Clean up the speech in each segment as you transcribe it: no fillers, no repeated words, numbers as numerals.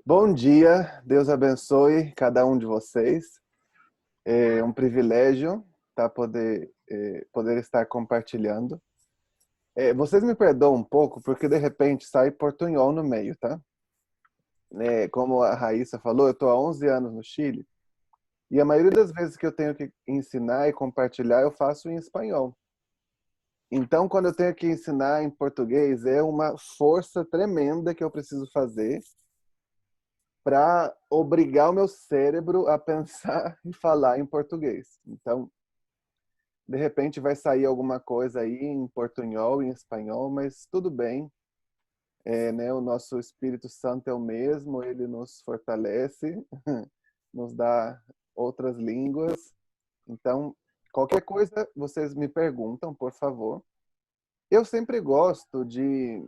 Bom dia, Deus abençoe cada um de vocês. É um privilégio poder estar compartilhando. Vocês me perdoam um pouco, porque de repente sai portunhol no meio, tá? Como a Raíssa falou, eu estou há 11 anos no Chile, e a maioria das vezes que eu tenho que ensinar e compartilhar, eu faço em espanhol. Então, quando eu tenho que ensinar em português, é uma força tremenda que eu preciso fazer para obrigar o meu cérebro a pensar e falar em português. Então, de repente vai sair alguma coisa aí em portunhol, em espanhol, mas tudo bem. Né? O nosso Espírito Santo é o mesmo, ele nos fortalece, nos dá outras línguas. Então, qualquer coisa vocês me perguntam, por favor. Eu sempre gosto de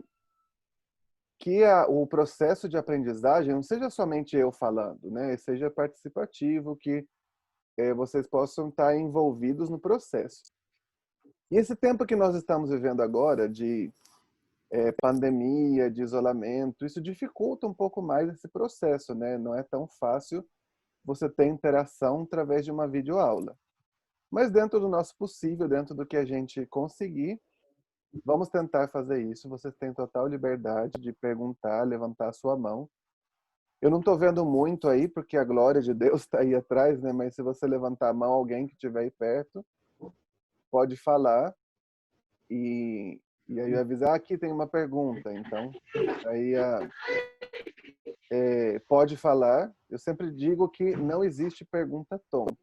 que o processo de aprendizagem não seja somente eu falando, né? Seja participativo, que vocês possam estar envolvidos no processo. E esse tempo que nós estamos vivendo agora, de pandemia, de isolamento, isso dificulta um pouco mais esse processo, né? Não é tão fácil você ter interação através de uma videoaula. Mas dentro do nosso possível, dentro do que a gente conseguir, vamos tentar fazer isso. Vocês têm total liberdade de perguntar, levantar a sua mão. Eu não estou vendo muito aí, porque a glória de Deus está aí atrás, né? Mas se você levantar a mão, alguém que estiver aí perto, pode falar. E aí eu avisar, aqui tem uma pergunta. Então, aí pode falar. Eu sempre digo que não existe pergunta tonta.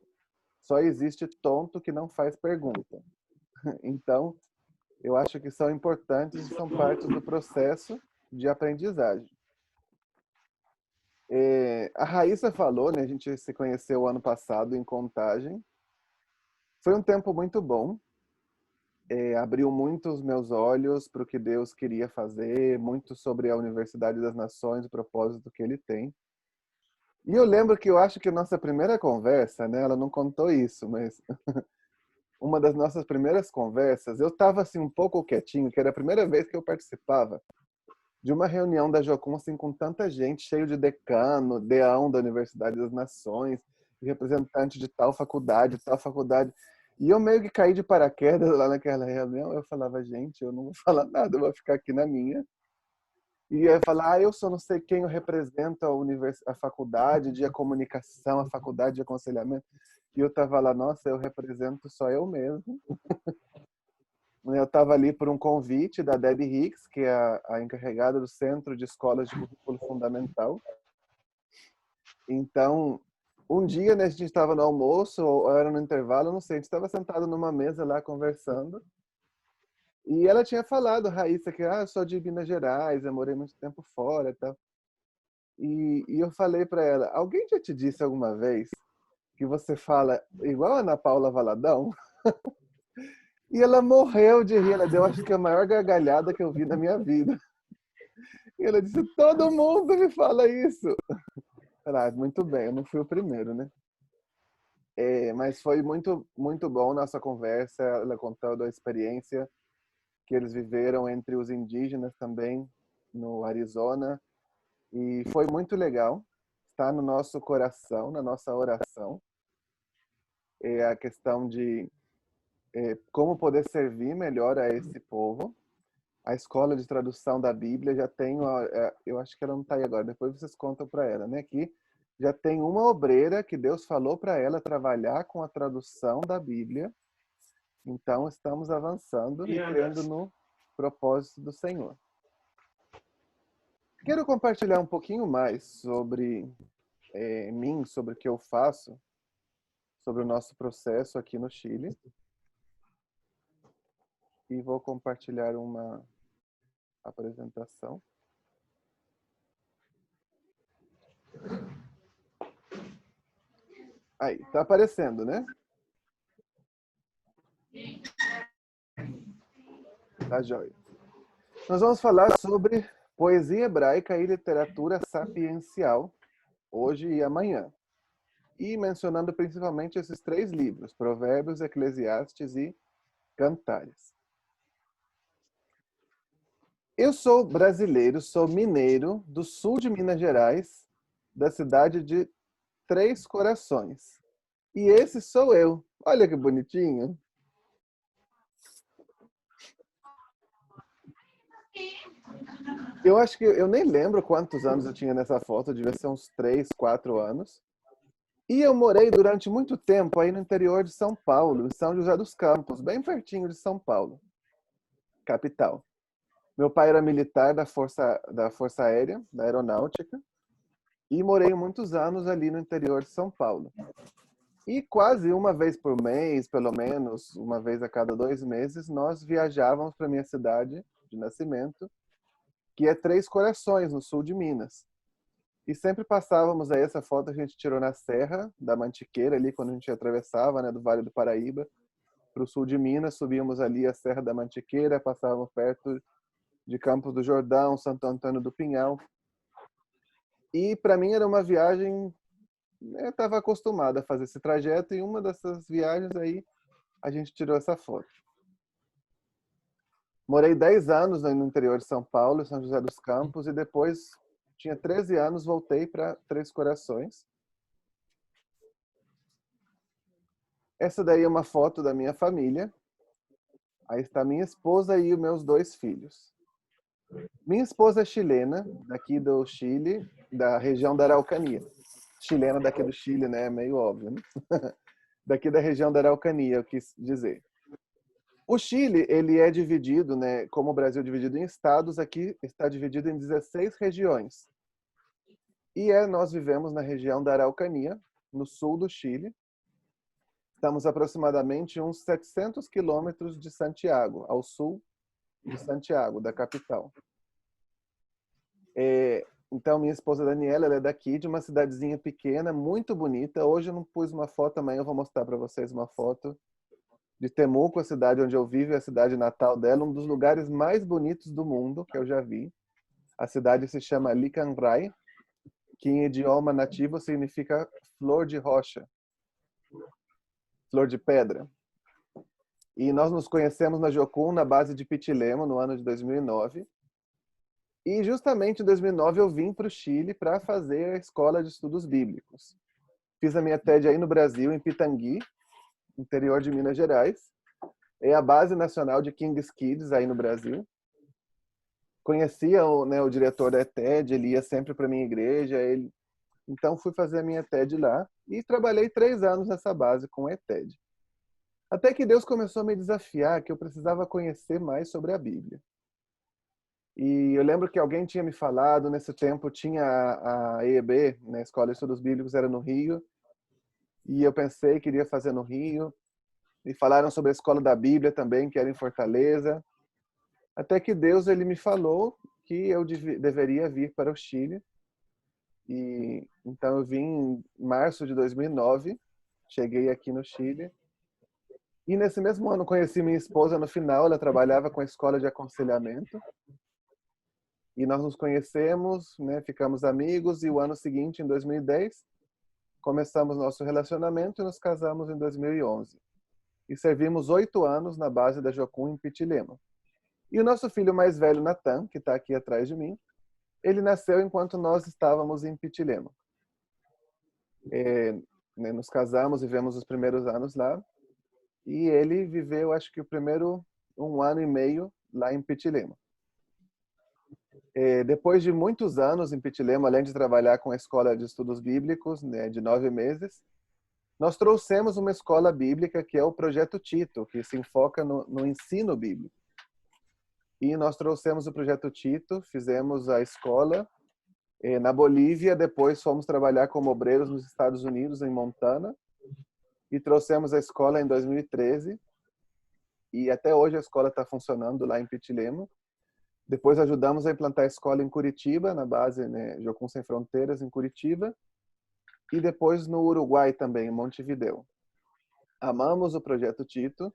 Só existe tonto que não faz pergunta. Então, eu acho que são importantes e são parte do processo de aprendizagem. A Raíssa falou, né? A gente se conheceu ano passado em Contagem. Foi um tempo muito bom. Abriu muito os meus olhos para o que Deus queria fazer, muito sobre a Universidade das Nações, o propósito que ele tem. E eu lembro que eu acho que nossa primeira conversa, né? Ela não contou isso, mas uma das nossas primeiras conversas, eu estava assim um pouco quietinho, que era a primeira vez que eu participava de uma reunião da Jocum assim com tanta gente, cheio de decano, deão da Universidade das Nações, representante de tal faculdade, tal faculdade. E eu meio que caí de paraquedas lá naquela reunião. Eu falava, gente, eu não vou falar nada, eu vou ficar aqui na minha. E eu ia falar, eu só não sei quem eu represento a faculdade de comunicação, a faculdade de aconselhamento. E eu tava lá, nossa, eu represento só eu mesmo. Eu estava ali por um convite da Debbie Hicks, que é a encarregada do Centro de Escolas de Currículo Fundamental. Então, um dia, né, a gente estava no almoço, ou era no intervalo, não sei, a gente estava sentado numa mesa lá conversando, e ela tinha falado, Raíssa, que eu sou de Minas Gerais, eu morei muito tempo fora e tal. E eu falei para ela, alguém já te disse alguma vez que você fala igual a Ana Paula Valadão? E ela morreu de rir, ela deu, acho que a maior gargalhada que eu vi na minha vida. E ela disse, todo mundo me fala isso. Muito bem, eu não fui o primeiro, né? Mas foi muito, muito bom nossa conversa, ela contando a experiência que eles viveram entre os indígenas também no Arizona. E foi muito legal, está no nosso coração, na nossa oração. A questão de como poder servir melhor a esse povo. A escola de tradução da Bíblia já tem, eu acho que ela não está aí agora, depois vocês contam para ela, né? Que já tem uma obreira que Deus falou para ela trabalhar com a tradução da Bíblia. Então estamos avançando e crendo no propósito do Senhor. Quero compartilhar um pouquinho mais sobre mim, sobre o que eu faço, sobre o nosso processo aqui no Chile. E vou compartilhar uma apresentação. Aí, tá aparecendo, né? Tá joia. Nós vamos falar sobre poesia hebraica e literatura sapiencial, hoje e amanhã. E mencionando principalmente esses 3 livros, Provérbios, Eclesiastes e Cantares. Eu sou brasileiro, sou mineiro, do sul de Minas Gerais, da cidade de Três Corações. E esse sou eu. Olha que bonitinho. Eu acho que eu nem lembro quantos anos eu tinha nessa foto, devia ser uns 3, 4 anos. E eu morei durante muito tempo aí no interior de São Paulo, em São José dos Campos, bem pertinho de São Paulo, capital. Meu pai era militar da Força Aérea, da Aeronáutica, e morei muitos anos ali no interior de São Paulo. E quase uma vez por mês, pelo menos, uma vez a cada 2 meses, nós viajávamos para minha cidade de nascimento, que é Três Corações, no sul de Minas. E sempre passávamos aí, essa foto a gente tirou na Serra da Mantiqueira, ali quando a gente atravessava, né, do Vale do Paraíba para o sul de Minas, subíamos ali a Serra da Mantiqueira, passávamos perto de Campos do Jordão, Santo Antônio do Pinhal. E para mim era uma viagem, eu estava acostumado a fazer esse trajeto, e uma dessas viagens aí a gente tirou essa foto. Morei 10 anos no interior de São Paulo, São José dos Campos, e depois, tinha 13 anos, voltei para Três Corações. Essa daí é uma foto da minha família. Aí está minha esposa e os meus 2 filhos. Minha esposa é chilena, daqui do Chile, da região da Araucania. Chilena daqui do Chile, né? É meio óbvio, né? Daqui da região da Araucania, eu quis dizer. O Chile, ele é dividido, né? Como o Brasil é dividido em estados, aqui está dividido em 16 regiões. E nós vivemos na região da Araucania, no sul do Chile. Estamos aproximadamente uns 700 quilômetros de Santiago, ao sul de Santiago, da capital. Então, minha esposa Daniela, ela é daqui, de uma cidadezinha pequena, muito bonita. Hoje eu não pus uma foto, amanhã eu vou mostrar para vocês uma foto de Temuco, a cidade onde eu vivo, a cidade natal dela, um dos lugares mais bonitos do mundo que eu já vi. A cidade se chama Licanray, que em idioma nativo significa flor de rocha, flor de pedra. E nós nos conhecemos na Jocum, na base de Pichilemu, no ano de 2009. E justamente em 2009 eu vim para o Chile para fazer a Escola de Estudos Bíblicos. Fiz a minha TED aí no Brasil, em Pitangui, interior de Minas Gerais. É a base nacional de King's Kids aí no Brasil. Conhecia o diretor da TED, ele ia sempre para minha igreja. Então fui fazer a minha TED lá e trabalhei 3 anos nessa base com a TED. Até que Deus começou a me desafiar que eu precisava conhecer mais sobre a Bíblia. E eu lembro que alguém tinha me falado, nesse tempo tinha a EEB, né, Escola de Estudos Bíblicos, era no Rio, e eu pensei que iria fazer no Rio. Me falaram sobre a Escola da Bíblia também, que era em Fortaleza. Até que Deus ele me falou que eu deveria vir para o Chile. E então eu vim em março de 2009, cheguei aqui no Chile. E nesse mesmo ano conheci minha esposa no final, ela trabalhava com a escola de aconselhamento. E nós nos conhecemos, né, ficamos amigos, e o ano seguinte, em 2010, começamos nosso relacionamento e nos casamos em 2011. E servimos 8 anos na base da Jocum em Pichilemu. E o nosso filho mais velho, Natan, que está aqui atrás de mim, ele nasceu enquanto nós estávamos em Pichilemu. Né, nos casamos, vivemos os primeiros anos lá, e ele viveu, acho que o primeiro 1 ano e meio lá em Pichilemu. Depois de muitos anos em Pichilemu, além de trabalhar com a Escola de Estudos Bíblicos, né, de 9 meses, nós trouxemos uma escola bíblica que é o Projeto Tito, que se enfoca no ensino bíblico. E nós trouxemos o Projeto Tito, fizemos a escola na Bolívia, depois fomos trabalhar como obreiros nos Estados Unidos, em Montana, e trouxemos a escola em 2013, e até hoje a escola está funcionando lá em Pichilemu. Depois ajudamos a implantar a escola em Curitiba, na base, né, Jocum Sem Fronteiras, em Curitiba, e depois no Uruguai também, em Montevideo. Amamos o Projeto Tito,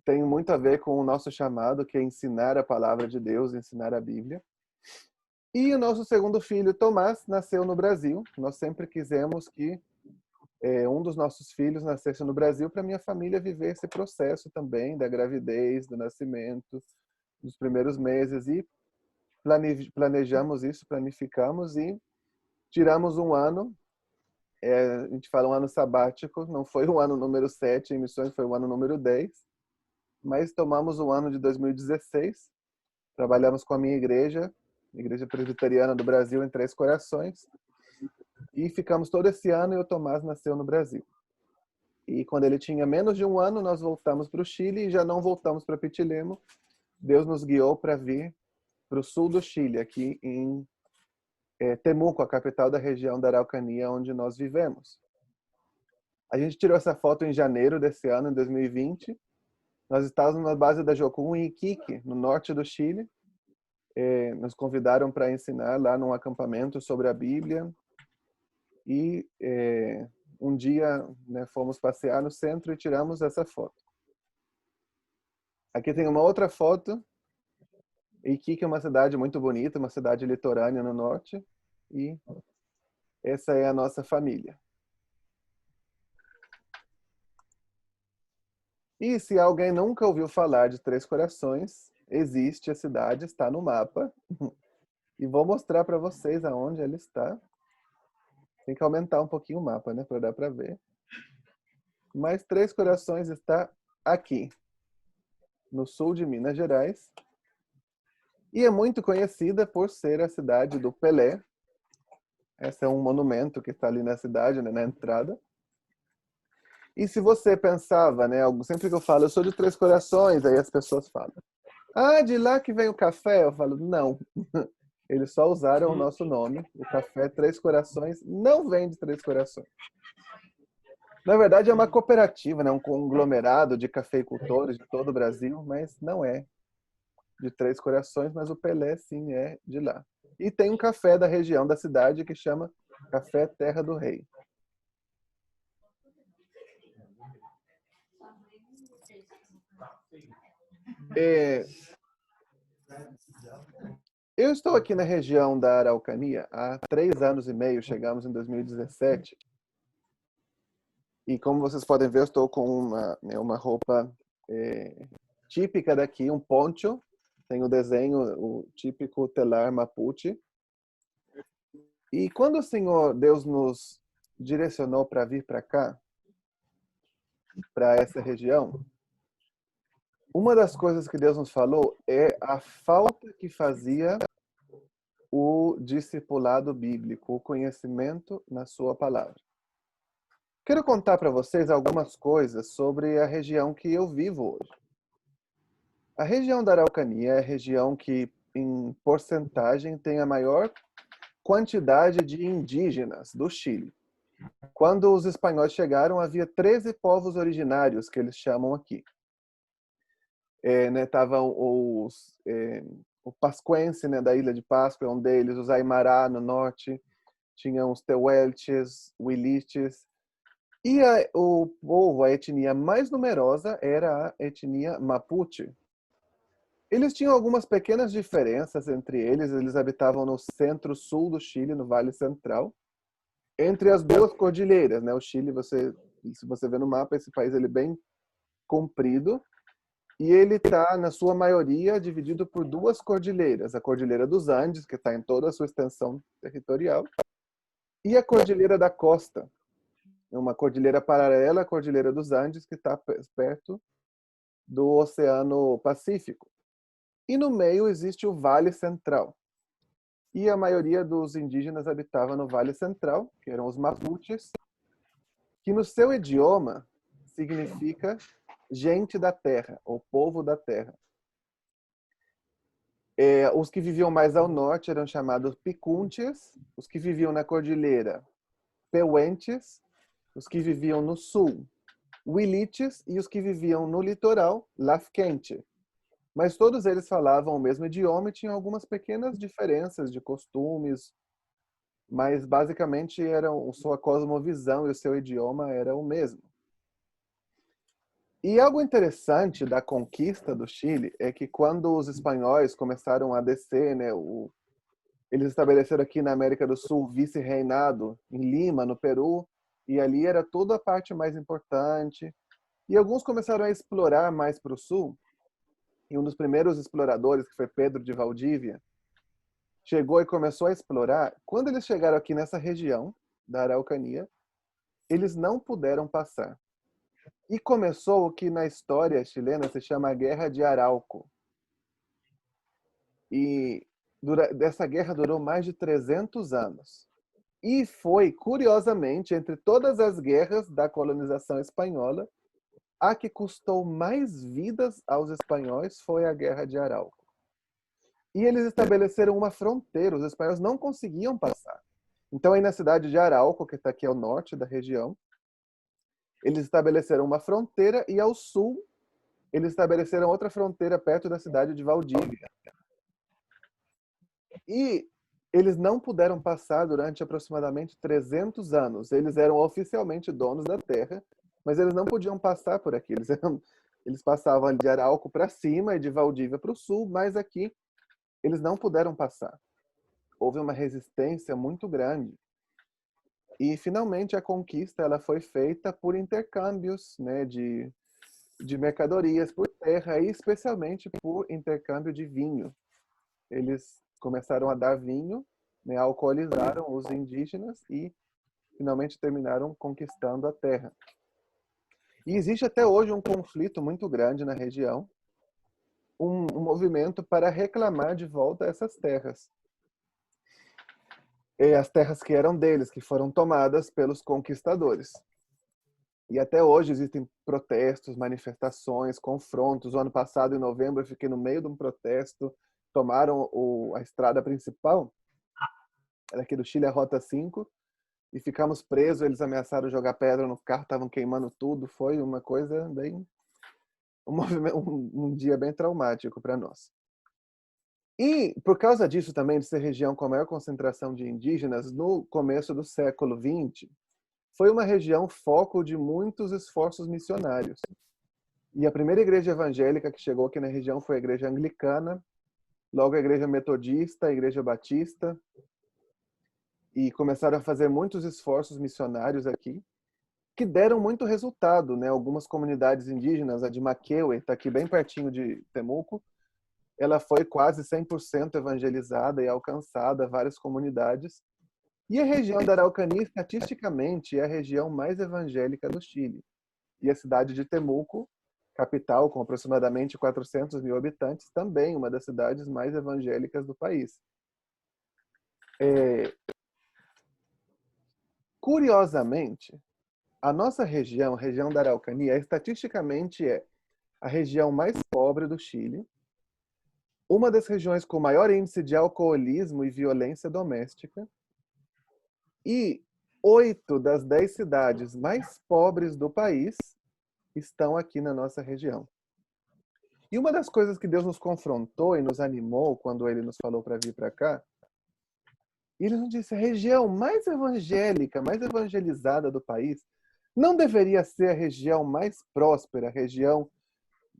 tem muito a ver com o nosso chamado, que é ensinar a palavra de Deus, ensinar a Bíblia. E o nosso segundo filho, Tomás, nasceu no Brasil. Nós sempre quisemos que um dos nossos filhos nascesse no Brasil para minha família viver esse processo também da gravidez, do nascimento, nos primeiros meses e planejamos isso, planificamos e tiramos um ano. A gente fala um ano sabático, não foi o ano número 7 em missões, foi o ano número 10, mas tomamos o ano de 2016, trabalhamos com a minha igreja, Igreja Presbiteriana do Brasil em Três Corações, e ficamos todo esse ano e o Tomás nasceu no Brasil. E quando ele tinha menos de um ano, nós voltamos para o Chile e já não voltamos para Pichilemu. Deus nos guiou para vir para o sul do Chile, aqui em Temuco, a capital da região da Araucanía, onde nós vivemos. A gente tirou essa foto em janeiro desse ano, em 2020. Nós estávamos na base da Jocum em Iquique, no norte do Chile. Nos convidaram para ensinar lá num acampamento sobre a Bíblia. E um dia, né, fomos passear no centro e tiramos essa foto. Aqui tem uma outra foto. Iquique é uma cidade muito bonita, uma cidade litorânea no norte. E essa é a nossa família. E se alguém nunca ouviu falar de Três Corações, existe a cidade, está no mapa. E vou mostrar para vocês aonde ela está. Tem que aumentar um pouquinho o mapa, né, para dar para ver. Mas Três Corações está aqui, no sul de Minas Gerais. E é muito conhecida por ser a cidade do Pelé. Esse é um monumento que está ali na cidade, né, na entrada. E se você pensava, né, sempre que eu falo, eu sou de Três Corações, aí as pessoas falam, ah, de lá que vem o café? Eu falo, não. Eles só usaram o nosso nome. O café Três Corações não vem de Três Corações. Na verdade, é uma cooperativa, né, um conglomerado de cafeicultores de todo o Brasil, mas não é de Três Corações, mas o Pelé, sim, é de lá. E tem um café da região da cidade que chama Café Terra do Rei. Eu estou aqui na região da Araucanía há 3 anos e meio, chegamos em 2017. E como vocês podem ver, eu estou com uma roupa típica daqui, um poncho. Tem o desenho, o típico telar mapuche. E quando o Senhor Deus nos direcionou para vir para cá, para essa região, uma das coisas que Deus nos falou é a falta que fazia o discipulado bíblico, o conhecimento na sua palavra. Quero contar para vocês algumas coisas sobre a região que eu vivo hoje. A região da Araucanía é a região que, em porcentagem, tem a maior quantidade de indígenas do Chile. Quando os espanhóis chegaram, havia 13 povos originários, que eles chamam aqui. Estavam o pascuense, né, da Ilha de Páscoa, é um deles, os Aymará, no norte, tinham os Tehuelches, Huiliches, e o povo, a etnia mais numerosa era a etnia Mapuche. Eles tinham algumas pequenas diferenças entre eles. Eles habitavam no centro-sul do Chile, no Vale Central, entre as duas cordilheiras, né? O Chile, se você vê no mapa, esse país ele é bem comprido e ele está, na sua maioria, dividido por duas cordilheiras. A Cordilheira dos Andes, que está em toda a sua extensão territorial, e a Cordilheira da Costa, uma cordilheira paralela à Cordilheira dos Andes, que está perto do Oceano Pacífico. E no meio existe o Vale Central. E a maioria dos indígenas habitava no Vale Central, que eram os Mapuches, que no seu idioma significa gente da terra, ou povo da terra. Os que viviam mais ao norte eram chamados Picunches, os que viviam na cordilheira, Pehuenches, os que viviam no sul, Huiliches, e os que viviam no litoral, Lafkenche. Mas todos eles falavam o mesmo idioma e tinham algumas pequenas diferenças de costumes, mas basicamente sua cosmovisão e o seu idioma era o mesmo. E algo interessante da conquista do Chile é que quando os espanhóis começaram a descer, né, eles estabeleceram aqui na América do Sul vice-reinado em Lima, no Peru, e ali era toda a parte mais importante. E alguns começaram a explorar mais para o sul. E um dos primeiros exploradores, que foi Pedro de Valdívia, chegou e começou a explorar. Quando eles chegaram aqui nessa região da Araucania, eles não puderam passar. E começou o que na história chilena se chama a Guerra de Arauco. E essa guerra durou mais de 300 anos. E foi, curiosamente, entre todas as guerras da colonização espanhola, a que custou mais vidas aos espanhóis foi a Guerra de Arauco. E eles estabeleceram uma fronteira, os espanhóis não conseguiam passar. Então, aí na cidade de Arauco, que está aqui ao norte da região, eles estabeleceram uma fronteira e ao sul eles estabeleceram outra fronteira perto da cidade de Valdívia. E eles não puderam passar durante aproximadamente 300 anos. Eles eram oficialmente donos da terra, mas eles não podiam passar por aqui. Eles passavam de Arauco para cima e de Valdívia para o sul, mas aqui eles não puderam passar. Houve uma resistência muito grande. E finalmente a conquista ela foi feita por intercâmbios, né, de mercadorias por terra e especialmente por intercâmbio de vinho. Eles começaram a dar vinho, né, alcoolizaram os indígenas e finalmente terminaram conquistando a terra. E existe até hoje um conflito muito grande na região, um movimento para reclamar de volta essas terras. E as terras que eram deles, que foram tomadas pelos conquistadores. E até hoje existem protestos, manifestações, confrontos. O ano passado, em novembro, eu fiquei no meio de um protesto. Tomaram a estrada principal, aqui do Chile, a Rota 5, e ficamos presos. Eles ameaçaram jogar pedra no carro, estavam queimando tudo. Foi uma coisa bem... um dia bem traumático para nós. E por causa disso também, de ser região com a maior concentração de indígenas, no começo do século XX, foi uma região foco de muitos esforços missionários. E a primeira igreja evangélica que chegou aqui na região foi a igreja anglicana, logo a igreja metodista, a igreja batista, e começaram a fazer muitos esforços missionários aqui, que deram muito resultado, né? Algumas comunidades indígenas, a de Maqueue, está aqui bem pertinho de Temuco, ela foi quase 100% evangelizada e alcançada várias comunidades. E a região da Araucania, estatisticamente, é a região mais evangélica do Chile. E a cidade de Temuco, capital com aproximadamente 400 mil habitantes, também uma das cidades mais evangélicas do país. Curiosamente, a nossa região, a região da Araucania, estatisticamente é a região mais pobre do Chile, uma das regiões com maior índice de alcoolismo e violência doméstica, e 8 das 10 cidades mais pobres do país estão aqui na nossa região. E uma das coisas que Deus nos confrontou e nos animou quando Ele nos falou para vir para cá, Ele nos disse: a região mais evangélica, mais evangelizada do país, não deveria ser a região mais próspera, a região,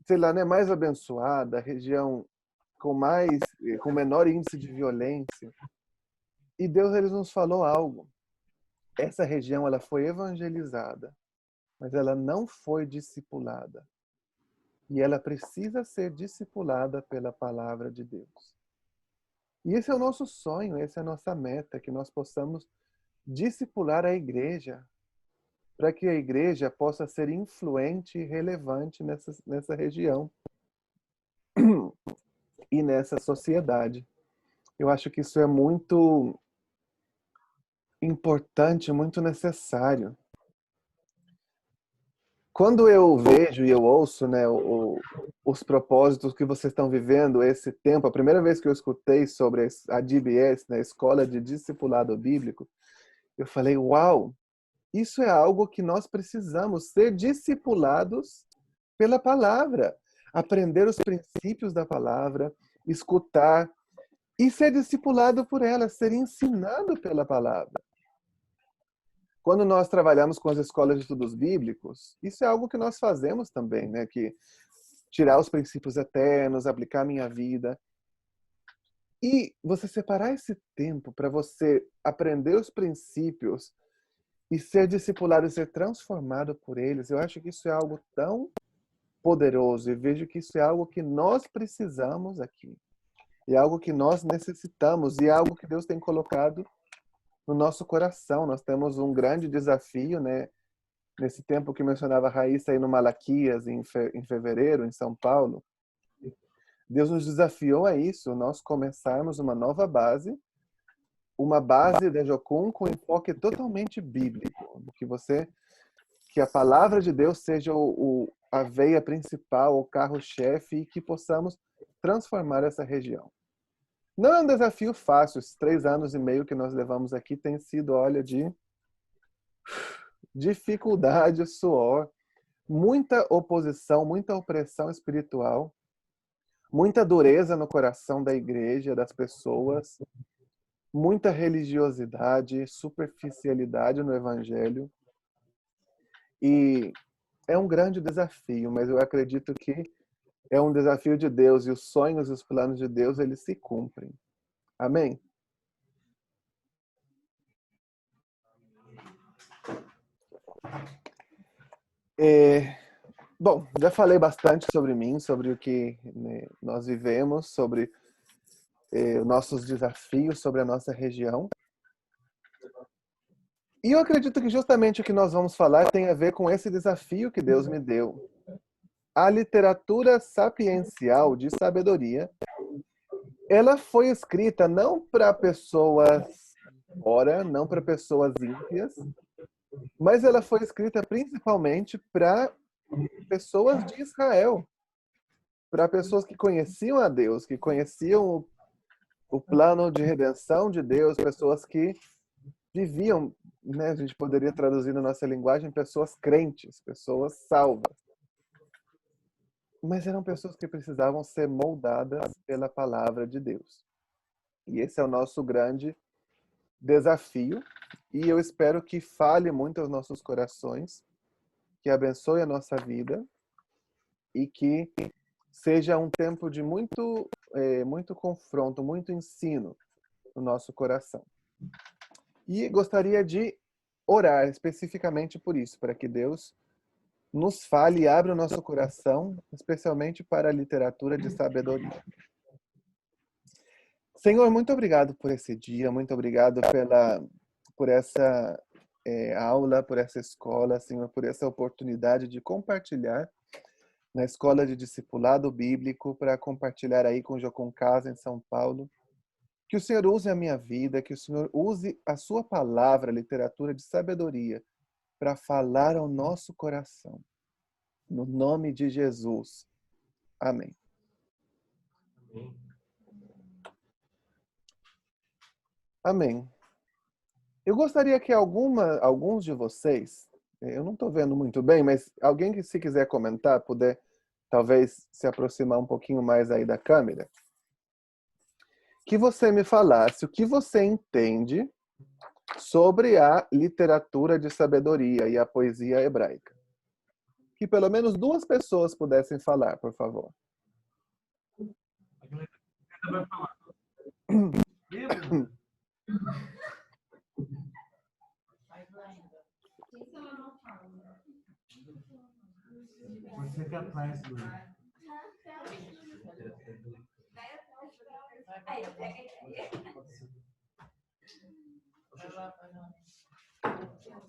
sei lá, né, mais abençoada, a região com menor índice de violência. E Deus ele nos falou algo. Essa região ela foi evangelizada, mas ela não foi discipulada. E ela precisa ser discipulada pela palavra de Deus. E esse é o nosso sonho, essa é a nossa meta, que nós possamos discipular a igreja, para que a igreja possa ser influente e relevante nessa região e nessa sociedade. Eu acho que isso é muito importante, muito necessário. Quando eu vejo e eu ouço, né, os propósitos que vocês estão vivendo esse tempo, a primeira vez que eu escutei sobre a DBS, né, Escola de Discipulado Bíblico, eu falei, uau, isso é algo que nós precisamos, ser discipulados pela palavra, aprender os princípios da palavra, escutar e ser discipulado por ela, ser ensinado pela palavra. Quando nós trabalhamos com as escolas de estudos bíblicos, isso é algo que nós fazemos também, né? Que tirar os princípios eternos, aplicar a minha vida. E você separar esse tempo para você aprender os princípios e ser discipulado e ser transformado por eles, eu acho que isso é algo tão poderoso e vejo que isso é algo que nós precisamos aqui. É algo que nós necessitamos e é algo que Deus tem colocado no nosso coração. Nós temos um grande desafio, né? Nesse tempo que mencionava a Raíssa aí no Malaquias, em fevereiro, em São Paulo. Deus nos desafiou a isso, nós começarmos uma nova base, uma base da Jocum com enfoque totalmente bíblico, que a palavra de Deus seja a veia principal, o carro-chefe e que possamos transformar essa região. Não é um desafio fácil, esses 3 anos e meio que nós levamos aqui tem sido, olha, de dificuldade, suor, muita oposição, muita opressão espiritual, muita dureza no coração da igreja, das pessoas, muita religiosidade, superficialidade no evangelho. E é um grande desafio, mas eu acredito que é um desafio de Deus e os sonhos e os planos de Deus, eles se cumprem. Amém? Bom, já falei bastante sobre mim, sobre o que, né, nós vivemos, sobre os nossos desafios, sobre a nossa região. E eu acredito que justamente o que nós vamos falar tem a ver com esse desafio que Deus me deu. A literatura sapiencial de sabedoria, ela foi escrita não para pessoas fora, não para pessoas ímpias, mas ela foi escrita principalmente para pessoas de Israel, para pessoas que conheciam a Deus, que conheciam o plano de redenção de Deus, pessoas que viviam, né, a gente poderia traduzir na nossa linguagem, pessoas crentes, pessoas salvas. Mas eram pessoas que precisavam ser moldadas pela palavra de Deus. E esse é o nosso grande desafio, e eu espero que fale muito aos nossos corações, que abençoe a nossa vida e que seja um tempo de muito confronto, muito ensino no nosso coração. E gostaria de orar especificamente por isso, para que Deus nos fale e abra o nosso coração, especialmente para a literatura de sabedoria. Senhor, muito obrigado por esse dia, muito obrigado por essa aula, por essa escola, Senhor, por essa oportunidade de compartilhar na Escola de Discipulado Bíblico, para compartilhar aí com o Jocum Casa em São Paulo. Que o Senhor use a minha vida, que o Senhor use a sua palavra, a literatura de sabedoria, para falar ao nosso coração. No nome de Jesus. Amém. Amém. Eu gostaria que alguns de vocês, eu não estou vendo muito bem, mas alguém que se quiser comentar, puder talvez se aproximar um pouquinho mais aí da câmera, que você me falasse o que você entende sobre a literatura de sabedoria e a poesia hebraica. Que pelo menos 2 pessoas pudessem falar, por favor. Você que atrás do...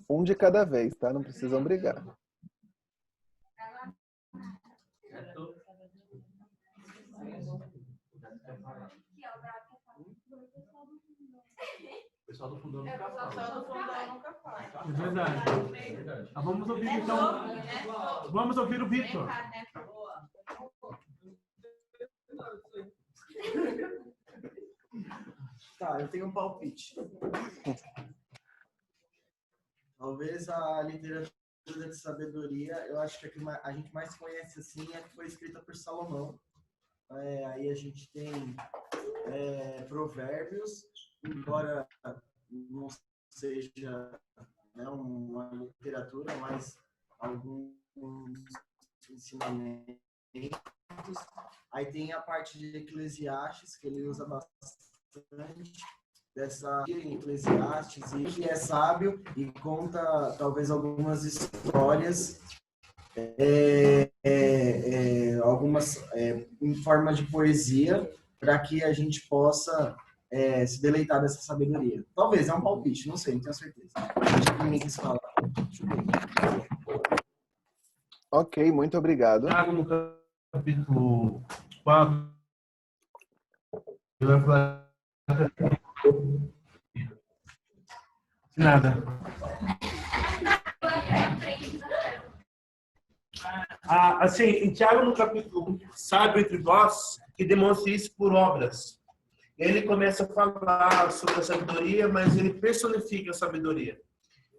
Um de cada vez, tá? Não precisam brigar. O pessoal do fundão nunca fala. É verdade. Ah, vamos ouvir então. Vamos ouvir o Vitor. Tá, eu tenho um palpite. Talvez a literatura de sabedoria, eu acho que a gente mais conhece assim é a que foi escrita por Salomão. Aí a gente tem Provérbios, embora não seja, né, uma literatura, mas alguns ensinamentos. Aí tem a parte de Eclesiastes, que ele usa bastante dessa em Eclesiastes, e que é sábio e conta talvez algumas histórias algumas em forma de poesia, para que a gente possa se deleitar dessa sabedoria. Talvez, é um palpite, não sei, não tenho certeza. Acho que ninguém quis falar. Deixa eu ver. Ok, muito obrigado. Tiago, no capítulo 4, ele vai falar nada. Assim, em Tiago, no capítulo 1, sábio entre vós, que demonstre isso por obras. Ele começa a falar sobre a sabedoria, mas ele personifica a sabedoria.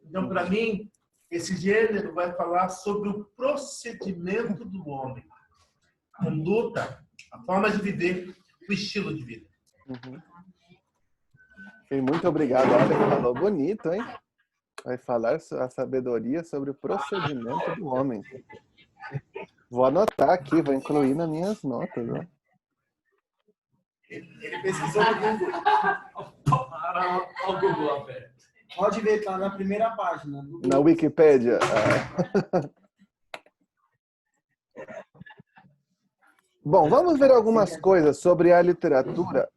Então, para mim, esse gênero vai falar sobre o procedimento do homem. A conduta, a forma de viver, o estilo de vida. Uhum. E muito obrigado. Olha, falou bonito, hein? Vai falar a sabedoria sobre o procedimento do homem. Vou anotar aqui, vou incluir nas minhas notas, né? Ele pesquisou no Google. Olha o Google aberto. Pode ver, tá na primeira página. Na Wikipédia. Bom, vamos ver algumas coisas sobre a literatura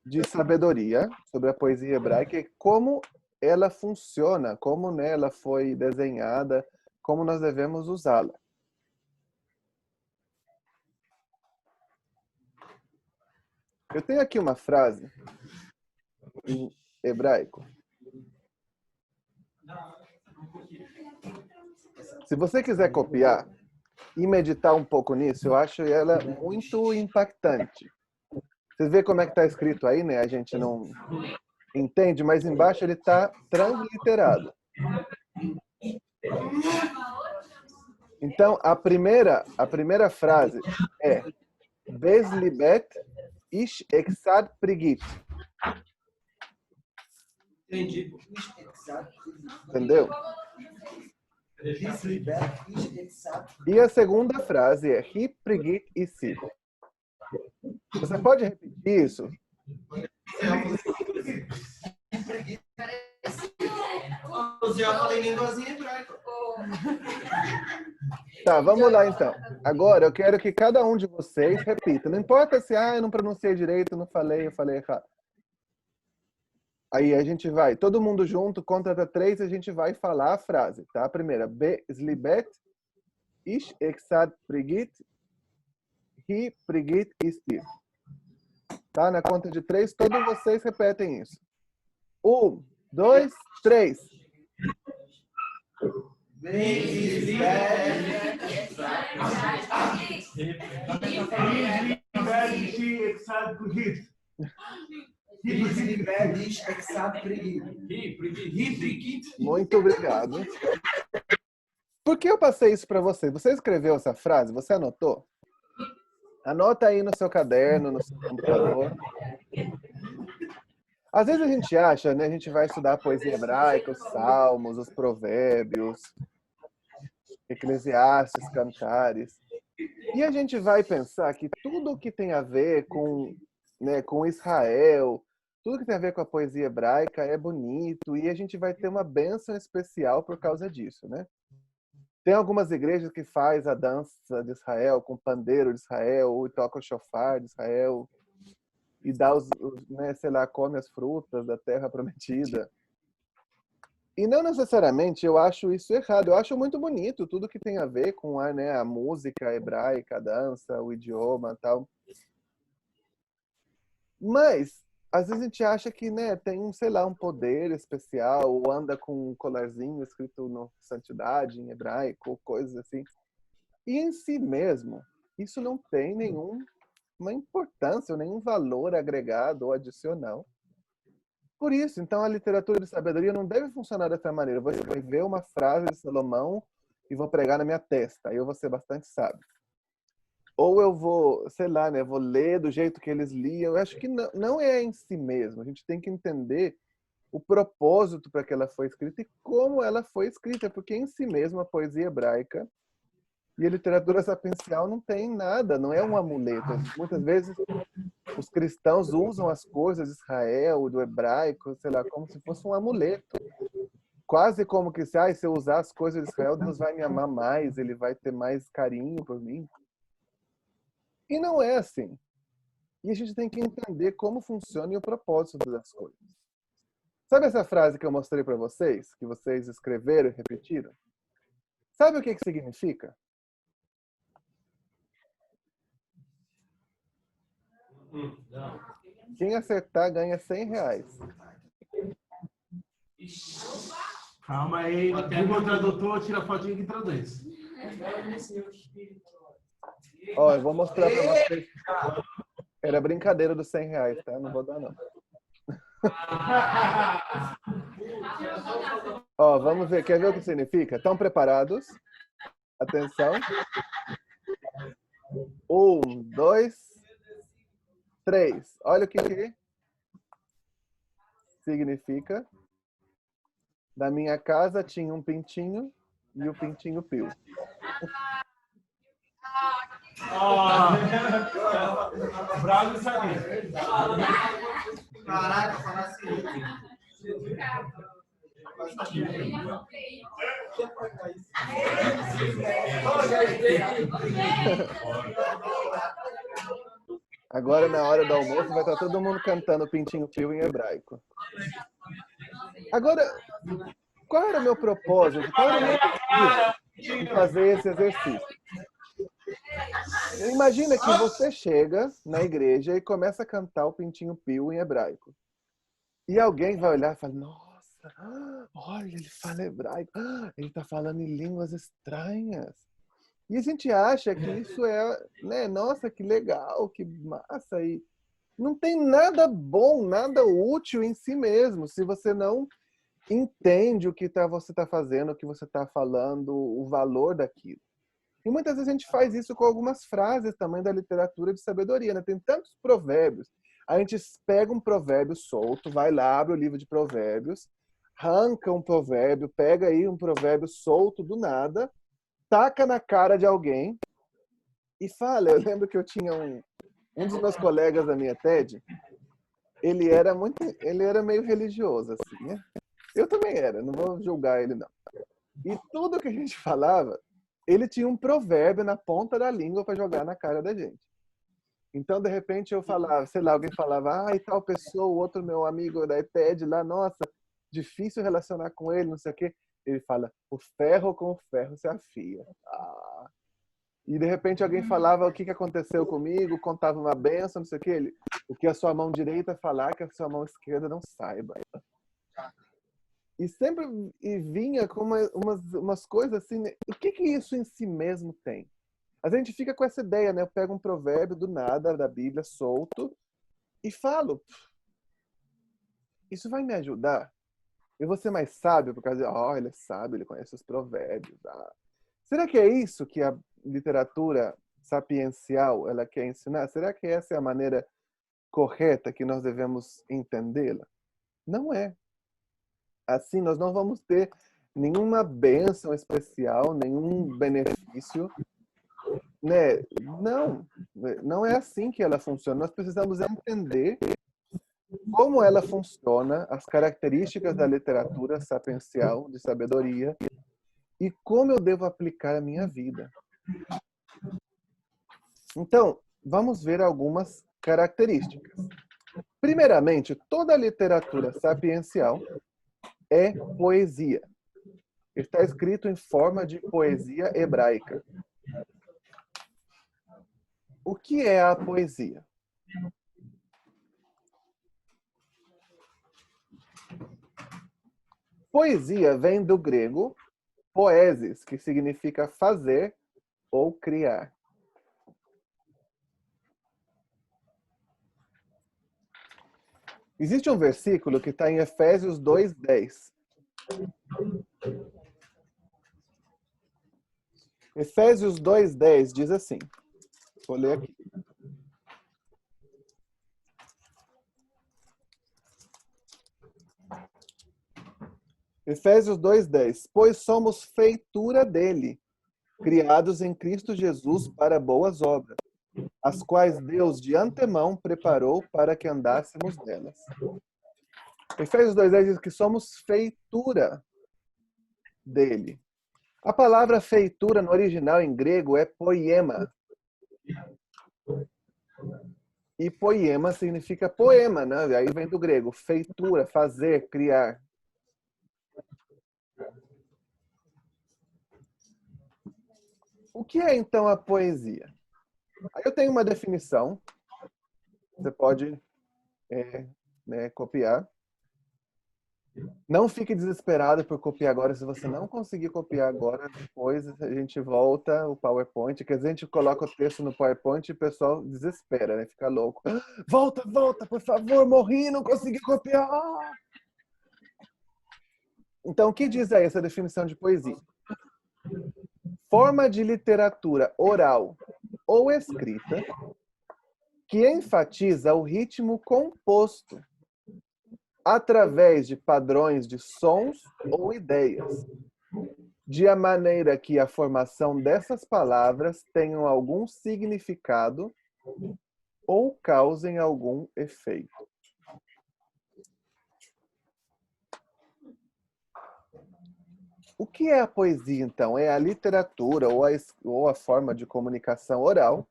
de sabedoria, sobre a poesia hebraica e como ela funciona, como ela foi desenhada, como nós devemos usá-la. Eu tenho aqui uma frase em hebraico. Se você quiser copiar e meditar um pouco nisso, eu acho ela muito impactante. Vocês veem como é que está escrito aí, né? A gente não entende, mas embaixo ele está transliterado. Então, a primeira frase é Beslibet ish exad prigit. Entendi. Entendeu? E a segunda frase é Hi prigit isi. Você pode repetir isso? Eu falei línguazinha hebraica. Tá, vamos lá então. Agora eu quero que cada um de vocês repita. Não importa se eu não pronunciei direito, não falei, eu falei errado. Aí a gente vai, todo mundo junto, conta até 3, a gente vai falar a frase, tá? A primeira, Beslibet ish exad prigit hi prigit isti. Tá? Na conta de 3, todos vocês repetem isso. 1, 2, 3. Muito obrigado. Por que eu passei isso para você? Você escreveu essa frase? Você anotou? Anota aí no seu caderno, no seu computador. Às vezes a gente acha, né? A gente vai estudar poesia hebraica, os salmos, os provérbios, Eclesiastes, Cantares. E a gente vai pensar que tudo que tem a ver com, né, com Israel, tudo que tem a ver com a poesia hebraica é bonito e a gente vai ter uma bênção especial por causa disso, né? Tem algumas igrejas que faz a dança de Israel com pandeiro de Israel, ou toca o shofar de Israel e dá né, sei lá, come as frutas da terra prometida. E não necessariamente eu acho isso errado. Eu acho muito bonito tudo que tem a ver com a música hebraica, a dança, o idioma e tal. Mas, às vezes a gente acha que, né, tem, sei lá, um poder especial, ou anda com um colarzinho escrito no santidade em hebraico, ou coisas assim. E em si mesmo, isso não tem nenhuma importância, ou nenhum valor agregado ou adicional. Por isso, então, a literatura de sabedoria não deve funcionar dessa maneira. Eu vou escrever uma frase de Salomão e vou pregar na minha testa. Aí eu vou ser bastante sábio. Ou eu vou, sei lá, né, vou ler do jeito que eles liam. Eu acho que não é em si mesmo. A gente tem que entender o propósito para que ela foi escrita e como ela foi escrita, porque em si mesmo a poesia hebraica e a literatura sapiencial não tem nada, não é um amuleto. Muitas vezes os cristãos usam as coisas de Israel, do hebraico, sei lá, como se fosse um amuleto, quase como que se eu usar as coisas de Israel, Deus vai me amar mais, ele vai ter mais carinho por mim. E não é assim. E a gente tem que entender como funciona e o propósito das coisas. Sabe essa frase que eu mostrei para vocês, que vocês escreveram e repetiram? Sabe o que significa? Quem acertar ganha R$100. Calma aí, Google Tradutor, tira a fotinha que traduz. Ó, eu vou mostrar para vocês. Era brincadeira dos R$100, tá? Não vou dar, não. Ó, vamos ver. Quer ver o que significa? Estão preparados? Atenção. 1, 2, 3. Olha o que significa. Na minha casa tinha um pintinho e o pintinho piu. Bravo sabia. Caraca, falar assim. Agora, na hora do almoço, vai estar todo mundo cantando Pintinho Pio em hebraico. Agora, qual era o meu propósito? Qual era o meu objetivo de fazer esse exercício? Imagina que você chega na igreja e começa a cantar o Pintinho Pio em hebraico. E alguém vai olhar e fala, nossa, olha, ele fala hebraico. Ele está falando em línguas estranhas. E a gente acha que isso é, né, nossa, que legal, que massa. E não tem nada bom, nada útil em si mesmo, se você não entende o que você está fazendo, o que você está falando, o valor daquilo. E muitas vezes a gente faz isso com algumas frases também da literatura de sabedoria, né? Tem tantos provérbios. A gente pega um provérbio solto, vai lá, abre o livro de provérbios, arranca um provérbio, pega aí um provérbio solto do nada, taca na cara de alguém e fala. Eu lembro que eu tinha um dos meus colegas da minha TED, ele era meio religioso, assim, né? Eu também era, não vou julgar ele, não. E tudo que a gente falava, ele tinha um provérbio na ponta da língua para jogar na cara da gente. Então, de repente, eu falava, sei lá, alguém falava, e tal pessoa, o outro meu amigo da TED lá, nossa, difícil relacionar com ele, não sei o quê. Ele fala, o ferro com o ferro se afia. E de repente alguém falava o que aconteceu comigo, contava uma benção, não sei o quê. O que a sua mão direita falar, que a sua mão esquerda não saiba. E sempre vinha com umas coisas assim, né? O que isso em si mesmo tem? A gente fica com essa ideia, né? Eu pego um provérbio do nada, da Bíblia, solto, e falo, isso vai me ajudar? Eu vou ser mais sábio por causa de, ele é sábio, ele conhece os provérbios. Será que é isso que a literatura sapiencial ela quer ensinar? Será que essa é a maneira correta que nós devemos entendê-la? Não é. Assim, nós não vamos ter nenhuma bênção especial, nenhum benefício, né? Não é assim que ela funciona. Nós precisamos entender como ela funciona, as características da literatura sapiencial, de sabedoria, e como eu devo aplicar a minha vida. Então, vamos ver algumas características. Primeiramente, toda a literatura sapiencial é poesia. Está escrito em forma de poesia hebraica. O que é a poesia? Poesia vem do grego poesis, que significa fazer ou criar. Existe um versículo que está em Efésios 2:10. Efésios 2:10 diz assim. Vou ler aqui. Efésios 2:10. Pois somos feitura dele, criados em Cristo Jesus para boas obras, as quais Deus de antemão preparou para que andássemos nelas. Efésios 2:10 diz que somos feitura. dele. A palavra feitura no original em grego é poiema. E poiema significa poema, né? Aí vem do grego, feitura, fazer, criar. O que é então a poesia? Aí eu tenho uma definição. Você pode copiar. Não fique desesperado por copiar agora. Se você não conseguir copiar agora, depois a gente volta o PowerPoint, que a gente coloca o texto no PowerPoint e o pessoal desespera, né? Fica louco. Volta, volta, por favor, morri, não consegui copiar. Então, o que diz aí essa definição de poesia? Forma de literatura oral ou escrita que enfatiza o ritmo composto através de padrões de sons ou ideias, de maneira que a formação dessas palavras tenham algum significado ou causem algum efeito. O que é a poesia, então? É a literatura ou a forma de comunicação oral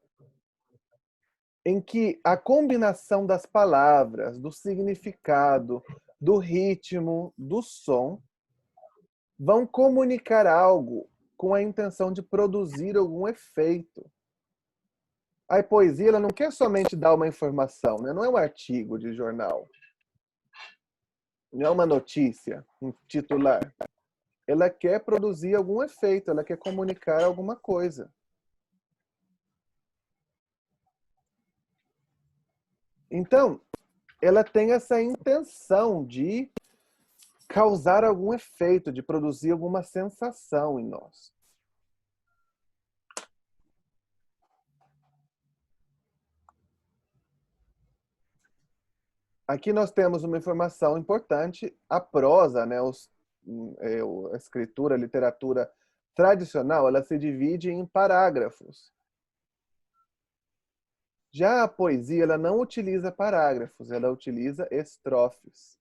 em que a combinação das palavras, do significado, do ritmo, do som, vão comunicar algo com a intenção de produzir algum efeito. A poesia ela não quer somente dar uma informação, né? Não é um artigo de jornal, não é uma notícia, um titular. Ela quer produzir algum efeito, ela quer comunicar alguma coisa. Então, ela tem essa intenção de causar algum efeito, de produzir alguma sensação em nós. Aqui nós temos uma informação importante. A prosa, né, a escritura, a literatura tradicional, ela se divide em parágrafos. Já a poesia, ela não utiliza parágrafos, ela utiliza estrofes.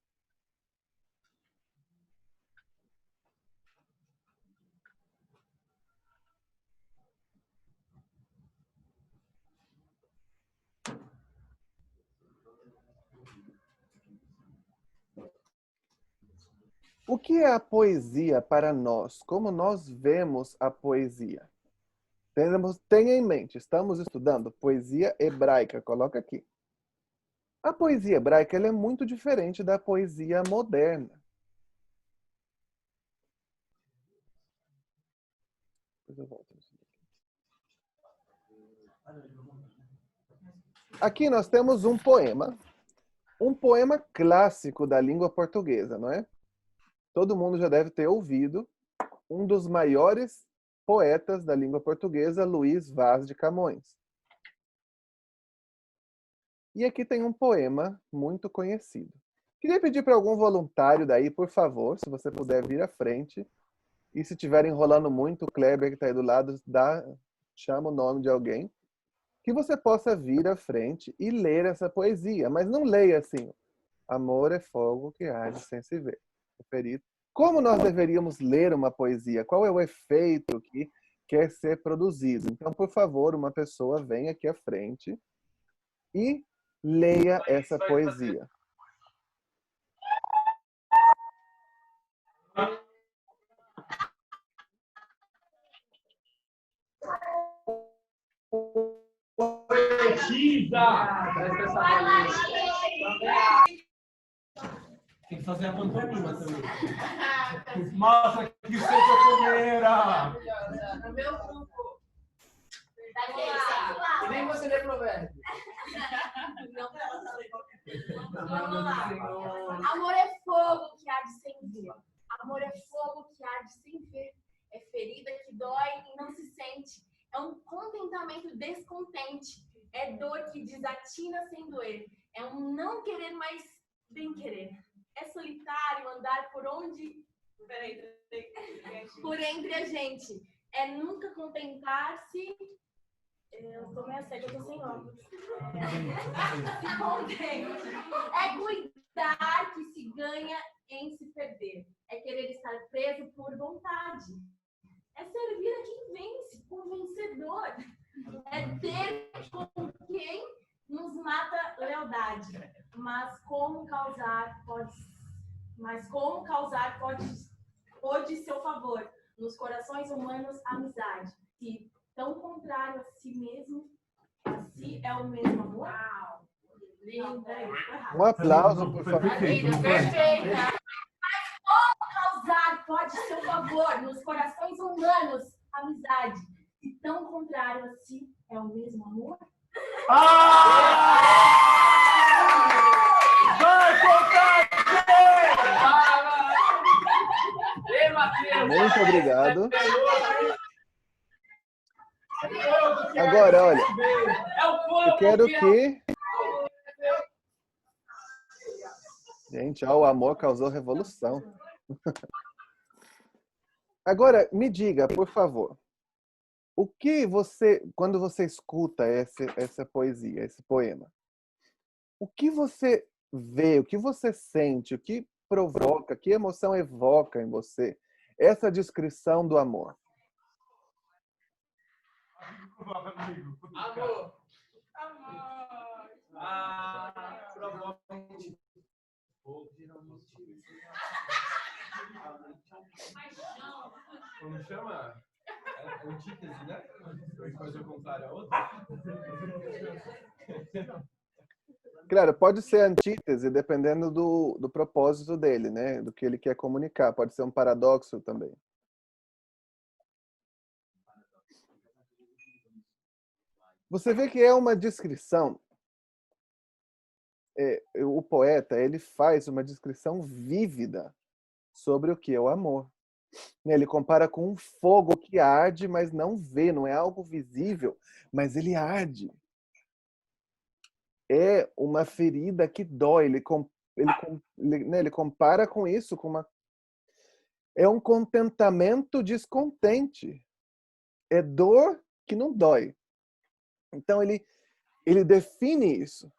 O que é a poesia para nós? Como nós vemos a poesia? Tenha em mente, estamos estudando poesia hebraica, coloca aqui. A poesia hebraica ela é muito diferente da poesia moderna. Aqui nós temos um poema clássico da língua portuguesa, não é? Todo mundo já deve ter ouvido um dos maiores poetas da língua portuguesa, Luís Vaz de Camões. E aqui tem um poema muito conhecido. Queria pedir para algum voluntário daí, por favor, se você puder vir à frente. E se estiver enrolando muito, o Kleber que está aí do lado, chama o nome de alguém. Que você possa vir à frente e ler essa poesia. Mas não leia assim, amor é fogo que arde sem se ver. Referido. Como nós deveríamos ler uma poesia? Qual é o efeito que quer ser produzido? Então, por favor, uma pessoa venha aqui à frente e leia essa poesia. Tem que fazer a pantomima também. Mostra que você é comeira! No meu grupo. E nem você lê provérbio. Vamos lá. Amor é fogo que arde sem ver. Amor é fogo que arde sem ver. É ferida que dói e não se sente. É um contentamento descontente. É dor que desatina sem doer. É um não querer, mas bem querer. É solitário andar por onde... por entre a gente. É nunca contentar-se... Eu tô meio cega, eu tô sem óculos. É cuidar que se ganha em se perder. É querer estar preso por vontade. É servir a quem vence, o vencedor. É ter com quem nos mata lealdade. Mas como causar pode seu favor nos corações humanos amizade. Se tão contrário a si mesmo, a si é o mesmo amor. Uau! Linda, Um aplauso, por favor. Perfeita! Causar pode seu favor nos corações humanos amizade. Se tão contrário a si é o mesmo amor. Vai, Muito obrigado. Agora, olha, eu quero que... Gente, ó, o amor causou revolução. Agora, me diga, por favor, o que você, quando você escuta essa poesia, esse poema, o que você vê, o que você sente, o que provoca, que emoção evoca em você essa descrição do amor? Amor. Provavelmente. Como chama? É antítese, né? Uma coisa ao contrário a outra. Claro, pode ser antítese, dependendo do propósito dele, né? Do que ele quer comunicar. Pode ser um paradoxo também. Você vê que é uma descrição. O poeta, ele faz uma descrição vívida sobre o que é o amor. Ele compara com um fogo que arde, mas não vê, não é algo visível, mas ele arde. É uma ferida que dói. Ele compara com isso, é um contentamento descontente. É dor que não dói. Então ele define isso,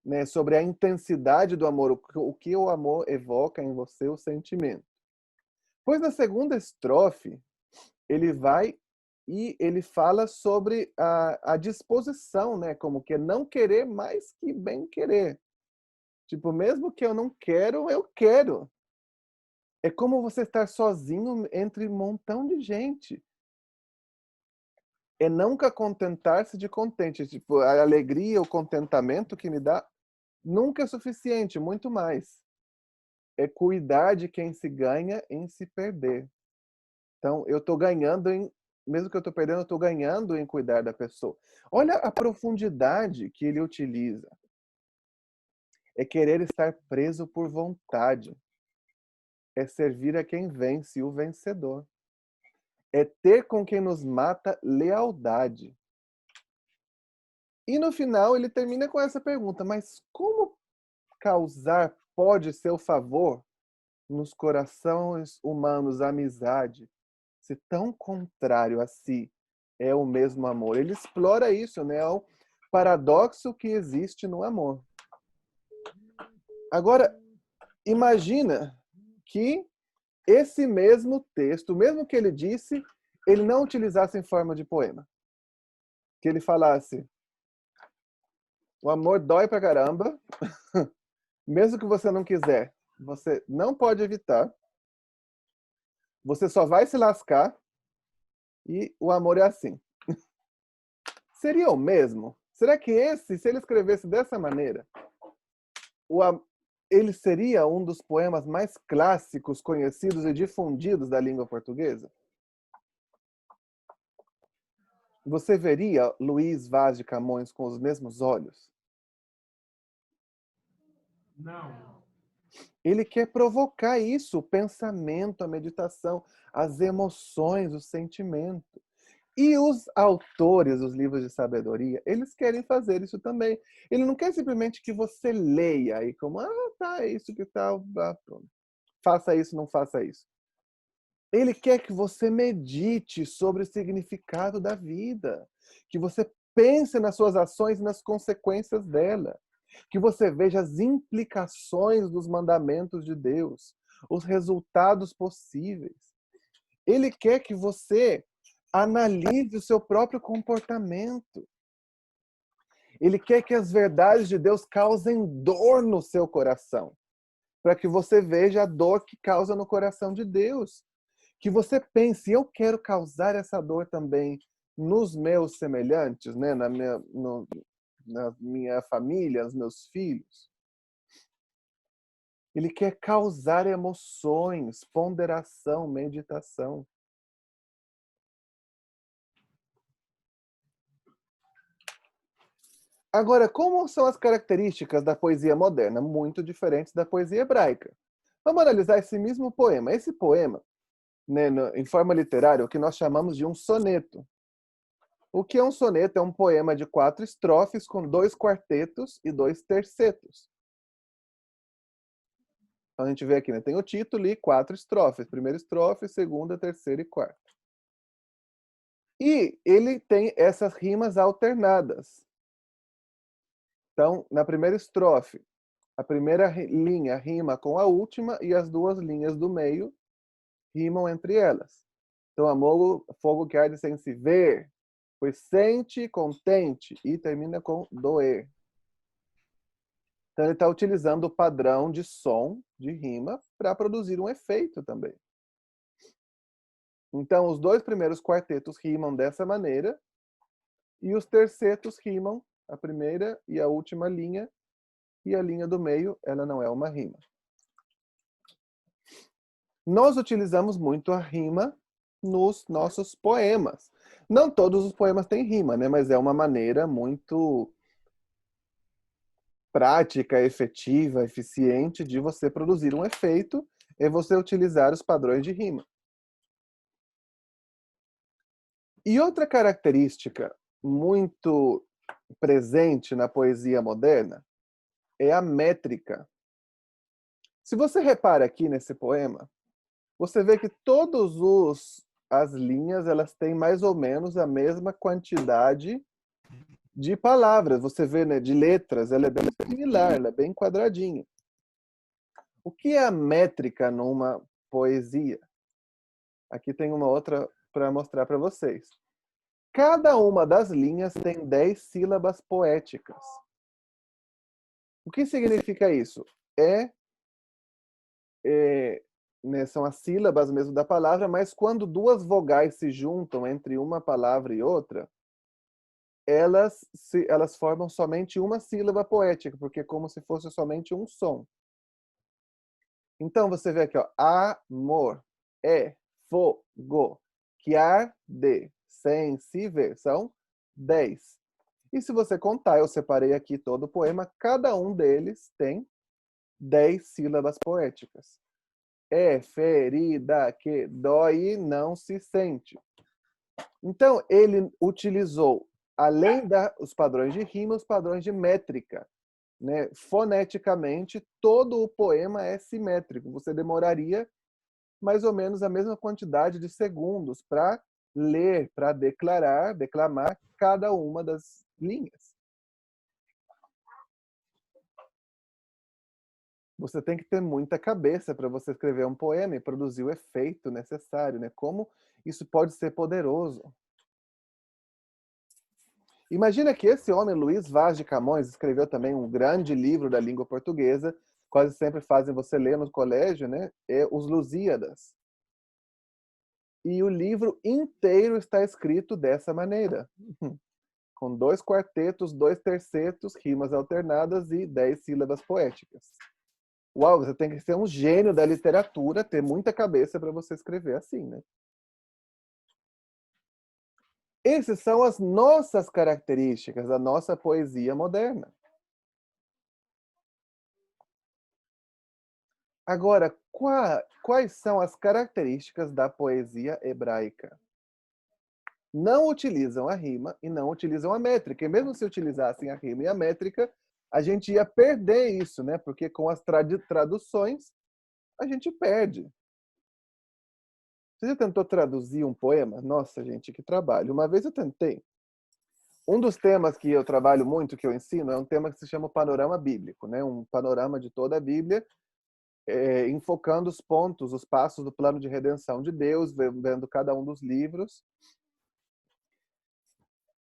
né, sobre a intensidade do amor, o que o amor evoca em você, o sentimento. Pois na segunda estrofe, ele vai e ele fala sobre a disposição, né, como que é não querer mais que bem querer. Tipo, mesmo que eu não quero, eu quero. É como você estar sozinho entre um montão de gente. É nunca contentar-se de contente. Tipo, a alegria, o contentamento que me dá nunca é suficiente, muito mais. É cuidar de quem se ganha em se perder. Então, eu estou ganhando mesmo que eu estou perdendo, eu estou ganhando em cuidar da pessoa. Olha a profundidade que ele utiliza. É querer estar preso por vontade. É servir a quem vence, o vencedor. É ter com quem nos mata lealdade. E no final ele termina com essa pergunta, mas como causar pode seu favor nos corações humanos amizade, se tão contrário a si é o mesmo amor? Ele explora isso, né? O paradoxo que existe no amor. Agora, imagina que esse mesmo texto, mesmo que ele disse, ele não utilizasse em forma de poema. Que ele falasse: o amor dói pra caramba, mesmo que você não quiser, você não pode evitar, você só vai se lascar e o amor é assim. Seria o mesmo? Será que se ele escrevesse dessa maneira, ele seria um dos poemas mais clássicos, conhecidos e difundidos da língua portuguesa? Você veria Luís Vaz de Camões com os mesmos olhos? Não. Ele quer provocar isso, o pensamento, a meditação, as emoções, o sentimento. E os autores dos livros de sabedoria, eles querem fazer isso também. Ele não quer simplesmente que você leia aí como, tá, é isso que tá, pronto. Faça isso, não faça isso. Ele quer que você medite sobre o significado da vida, que você pense nas suas ações e nas consequências dela, que você veja as implicações dos mandamentos de Deus, os resultados possíveis. Ele quer que você analise o seu próprio comportamento. Ele quer que as verdades de Deus causem dor no seu coração, para que você veja a dor que causa no coração de Deus. Que você pense, eu quero causar essa dor também nos meus semelhantes, né? na minha família, nos meus filhos. Ele quer causar emoções, ponderação, meditação. Agora, como são as características da poesia moderna? Muito diferentes da poesia hebraica. Vamos analisar esse mesmo poema. Esse poema, né, em forma literária, o que nós chamamos de um soneto. O que é um soneto? É um poema de 4 estrofes com 2 quartetos e 2 tercetos. Então, a gente vê aqui, né? Tem o título e 4 estrofes. Primeira estrofe, segunda, terceira e quarta. E ele tem essas rimas alternadas. Então, na primeira estrofe, a primeira linha rima com a última e as 2 linhas do meio rimam entre elas. Então, amor, fogo que arde sem se ver, pois sente, contente, e termina com doer. Então, ele está utilizando o padrão de som, de rima, para produzir um efeito também. Então, os 2 primeiros quartetos rimam dessa maneira, e os tercetos rimam a primeira e a última linha, e a linha do meio, ela não é uma rima. Nós utilizamos muito a rima nos nossos poemas. Não todos os poemas têm rima, né? Mas é uma maneira muito prática, efetiva, eficiente de você produzir um efeito é você utilizar os padrões de rima. E outra característica muito presente na poesia moderna é a métrica. Se você repara aqui nesse poema, você vê que todas as linhas elas têm mais ou menos a mesma quantidade de palavras. Você vê, né, de letras, ela é bem similar, ela é bem quadradinha. O que é a métrica numa poesia? Aqui tem uma outra para mostrar para vocês. Cada uma das linhas tem 10 sílabas poéticas. O que significa isso? Né, são as sílabas mesmo da palavra, mas quando 2 vogais se juntam entre uma palavra e outra, elas formam somente uma sílaba poética, porque é como se fosse somente um som. Então, você vê aqui, ó, amor, fogo, que arde, sem se ver, são 10. E se você contar, eu separei aqui todo o poema, cada um deles tem 10 sílabas poéticas. É ferida que dói e não se sente. Então, ele utilizou, além dos padrões de rima, os padrões de métrica. Né? Foneticamente, todo o poema é simétrico. Você demoraria mais ou menos a mesma quantidade de segundos para ler, para declamar cada uma das linhas. Você tem que ter muita cabeça para você escrever um poema e produzir o efeito necessário, né? Como isso pode ser poderoso. Imagina que esse homem, Luiz Vaz de Camões, escreveu também um grande livro da língua portuguesa, quase sempre fazem você ler no colégio, né? É Os Lusíadas. E o livro inteiro está escrito dessa maneira. Com 2 quartetos, 2 tercetos, rimas alternadas e 10 sílabas poéticas. Uau, você tem que ser um gênio da literatura, ter muita cabeça para você escrever assim, né? Essas são as nossas características, da nossa poesia moderna. Agora, quais são as características da poesia hebraica? Não utilizam a rima e não utilizam a métrica. E mesmo se utilizassem a rima e a métrica, a gente ia perder isso, né? Porque com as traduções, a gente perde. Você já tentou traduzir um poema? Nossa, gente, que trabalho. Uma vez eu tentei. Um dos temas que eu trabalho muito, que eu ensino, é um tema que se chama panorama bíblico, né? Um panorama de toda a Bíblia. enfocando os pontos, os passos do plano de redenção de Deus, vendo cada um dos livros.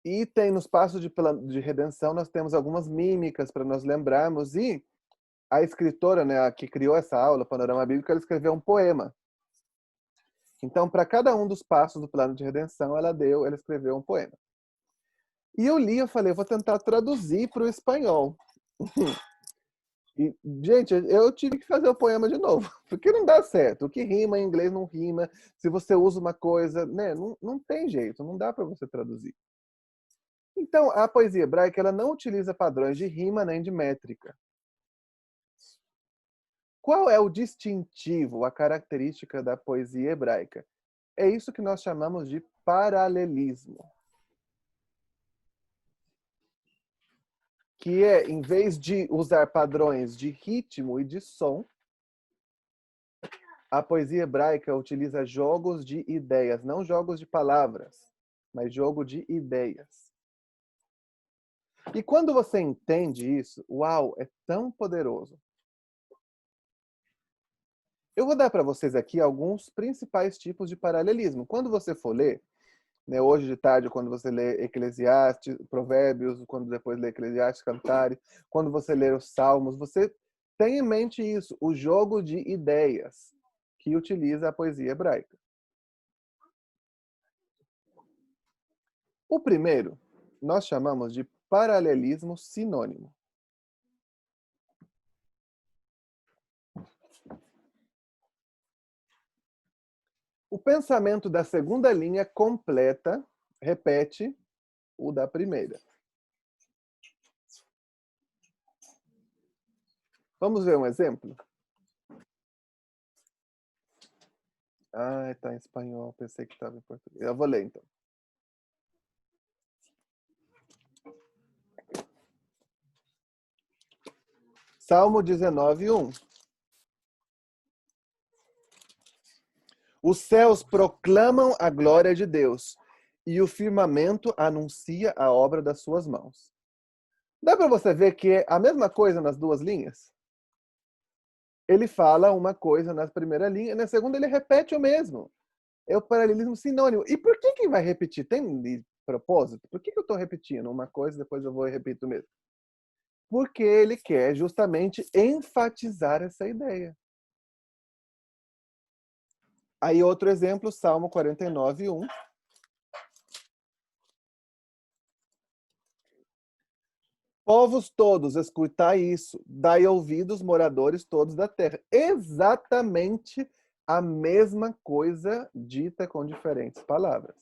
E tem nos passos de plano de redenção, nós temos algumas mímicas para nós lembrarmos. E a escritora, né, a que criou essa aula, Panorama Bíblico, ela escreveu um poema. Então, para cada um dos passos do plano de redenção, ela escreveu um poema. E eu li, eu falei, vou tentar traduzir para o espanhol. E, gente, eu tive que fazer o poema de novo, porque não dá certo. O que rima em inglês não rima. Se você usa uma coisa, né, não tem jeito, não dá para você traduzir. Então, a poesia hebraica ela não utiliza padrões de rima nem de métrica. Qual é o distintivo, a característica da poesia hebraica? É isso que nós chamamos de paralelismo. Que é, em vez de usar padrões de ritmo e de som, a poesia hebraica utiliza jogos de ideias, não jogos de palavras, mas jogo de ideias. E quando você entende isso, uau, é tão poderoso. Eu vou dar para vocês aqui alguns principais tipos de paralelismo. Quando você for ler, né, hoje de tarde, quando você lê Eclesiastes, Provérbios, quando depois lê Eclesiastes, Cantares, quando você ler os Salmos, você tem em mente isso, o jogo de ideias que utiliza a poesia hebraica. O primeiro, nós chamamos de paralelismo sinônimo. O pensamento da segunda linha completa, repete o da primeira. Vamos ver um exemplo? Ah, está em espanhol, pensei que estava em português. Eu vou ler então. Salmo 19:1. Os céus proclamam a glória de Deus, e o firmamento anuncia a obra das suas mãos. Dá para você ver que é a mesma coisa nas duas linhas? Ele fala uma coisa na primeira linha, na segunda ele repete o mesmo. É o paralelismo sinônimo. E por que vai repetir? Tem de propósito? Por que eu estou repetindo uma coisa e depois eu vou e repito o mesmo? Porque ele quer justamente enfatizar essa ideia. Aí outro exemplo, Salmo 49:1. Povos todos, escutai isso, dai ouvidos, moradores todos da terra. Exatamente a mesma coisa dita com diferentes palavras.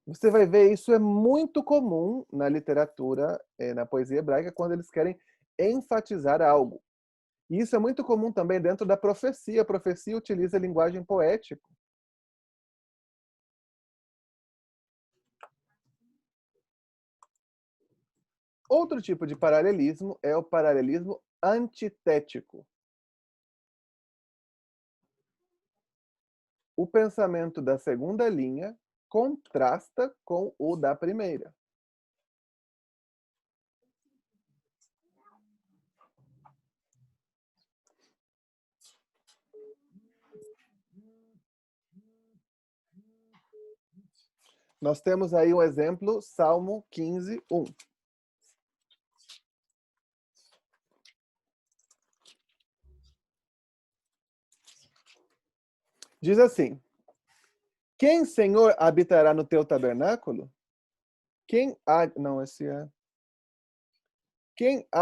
Você vai ver, isso é muito comum na literatura, na poesia hebraica, quando eles querem enfatizar algo. E isso é muito comum também dentro da profecia. A profecia utiliza a linguagem poética. Outro tipo de paralelismo é o paralelismo antitético. O pensamento da segunda linha contrasta com o da primeira. Nós temos aí um exemplo, Salmo 15:1. Diz assim: quem, Senhor, habitará no teu tabernáculo? Quem há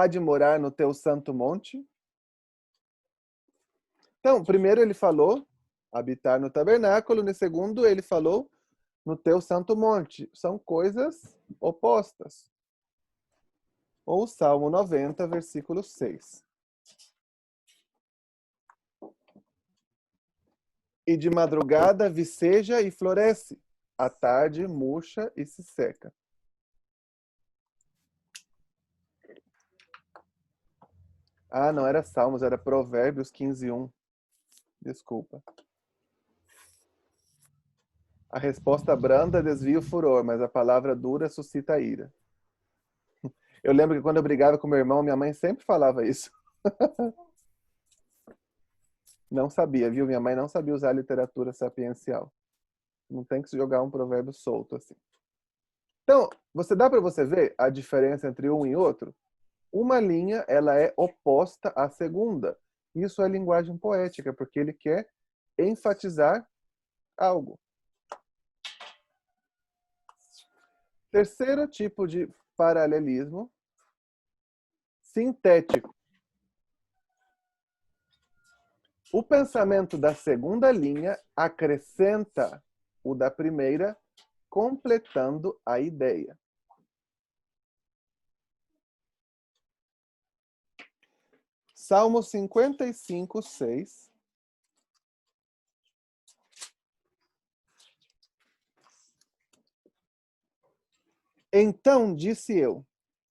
de morar no teu santo monte? Então, primeiro ele falou habitar no tabernáculo, no segundo ele falou no teu santo monte. São coisas opostas. Ou Salmo 90, versículo 6. E de madrugada viceja e floresce, à tarde murcha e se seca. Ah, não era Salmos, era Provérbios 15:1. Desculpa. A resposta branda desvia o furor, mas a palavra dura suscita a ira. Eu lembro que quando eu brigava com meu irmão, minha mãe sempre falava isso. Não sabia, viu? Minha mãe não sabia usar literatura sapiencial. Não tem que se jogar um provérbio solto assim. Então, dá para você ver a diferença entre um e outro? Uma linha, ela é oposta à segunda. Isso é linguagem poética, porque ele quer enfatizar algo. Terceiro tipo de paralelismo, sintético. O pensamento da segunda linha acrescenta o da primeira, completando a ideia. Salmo 55, 6. Então disse eu,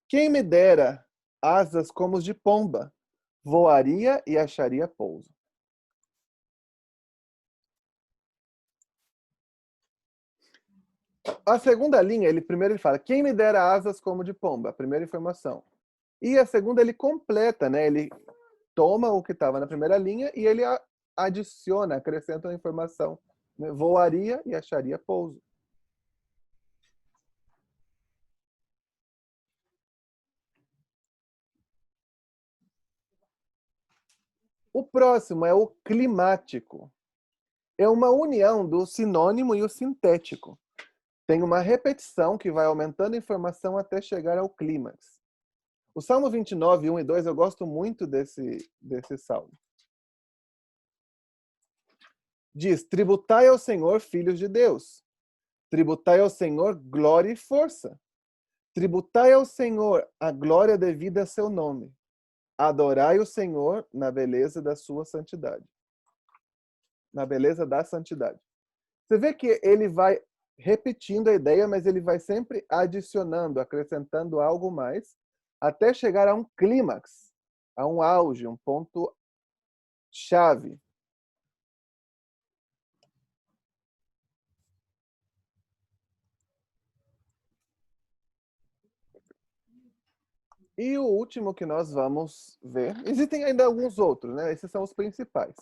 quem me dera asas como os de pomba, voaria e acharia pouso. A segunda linha, primeiro ele fala, quem me dera asas como de pomba, a primeira informação. E a segunda ele completa, né? Ele toma o que estava na primeira linha e ele adiciona, acrescenta uma informação. Né? Voaria e acharia pouso. O próximo é o climático. É uma união do sinônimo e o sintético. Tem uma repetição que vai aumentando a informação até chegar ao clímax. O Salmo 29, 1 e 2, eu gosto muito desse salmo. Diz, tributai ao Senhor, filhos de Deus. Tributai ao Senhor glória e força. Tributai ao Senhor a glória devida a seu nome. Adorai o Senhor na beleza da sua santidade. Na beleza da santidade. Você vê que ele vai repetindo a ideia, mas ele vai sempre adicionando, acrescentando algo mais, até chegar a um clímax, a um auge, um ponto chave. E o último que nós vamos ver, existem ainda alguns outros, né? Esses são os principais.